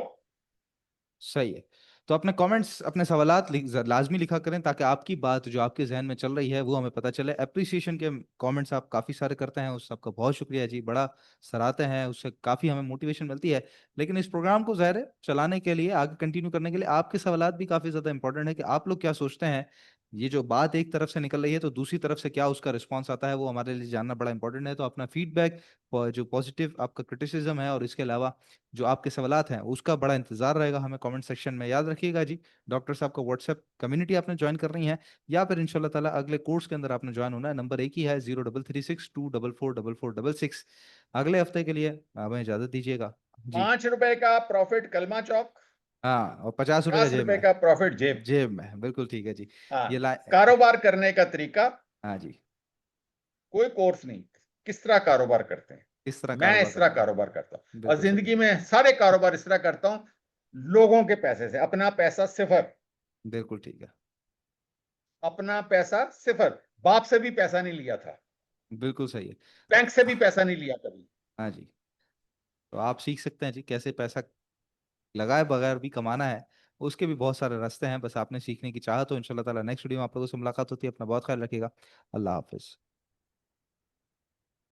सही है। तो अपने कमेंट्स, अपने सवालात लाजमी लिखा करें ताकि आपकी बात जो आपके जहन में चल रही है वो हमें पता चले। अप्रिसिएशन के कमेंट्स आप काफ़ी सारे करते हैं, उस सबका बहुत शुक्रिया जी, बड़ा सराहते हैं, उससे काफ़ी हमें मोटिवेशन मिलती है। लेकिन इस प्रोग्राम को ज़ाहिर है चलाने के लिए, आगे कंटिन्यू करने के लिए आपके सवालात भी काफ़ी ज़्यादा इंपॉर्टेंट है कि आप लोग क्या सोचते हैं। ये जो बात एक तरफ से निकल रही है तो दूसरी तरफ से क्या उसका रिस्पॉन्स आता है, वो हमारे लिए जानना बड़ा इंपॉर्टेंट है। तो अपना फीडबैक, जो पॉजिटिव आपका क्रिटिसिज्म है और इसके अलावा जो आपके सवालात हैं उसका बड़ा इंतजार रहेगा हमें कमेंट सेक्शन में। याद रखिएगा जी, डॉक्टर साहब का व्हाट्सएप कम्युनिटी आपने ज्वाइन कर रही है या फिर इंशाल्लाह ताला अगले कोर्स के अंदर आपने ज्वाइन होना है। नंबर एक ही है, 033624444446। अगले हफ्ते के लिए हमें इजाजत दीजिएगा जी। ₹5 का प्रॉफिट कलमा चौक, हाँ, और 50 रुपये पचास जेब रुपए में। का प्रॉफिट जेब। जेब में, बिल्कुल ठीक है जी। हाँ, ये ला कारोबार करने का तरीका, हाँ जी। कोई कोर्स नहीं, किस तरह कारोबार करते हैं। किस तरह मैं कारोबार इस तरह करते कारोबार करता हूं हैं, और बिल्कुल सही है। जिंदगी में सारे कारोबार इस तरह करता हूं, लोगों के पैसे से। अपना पैसा सिफर, बिल्कुल ठीक है। अपना पैसा सिफर। बाप से भी पैसा नहीं लिया था, बिल्कुल सही है। तो बैंक से भी पैसा नहीं लिया कभी। हाँ जी, तो आप सीख सकते हैं जी कैसे पैसा लगाए बगैर भी कमाना है। उसके भी बहुत सारे रास्ते हैं, बस आपने सीखने की चाहत तो इंशाल्लाह ताला नेक्स्ट वीडियो में आप लोगों से मुलाकात होती है। अपना बहुत ख्याल रखिएगा। अल्लाह हाफिज।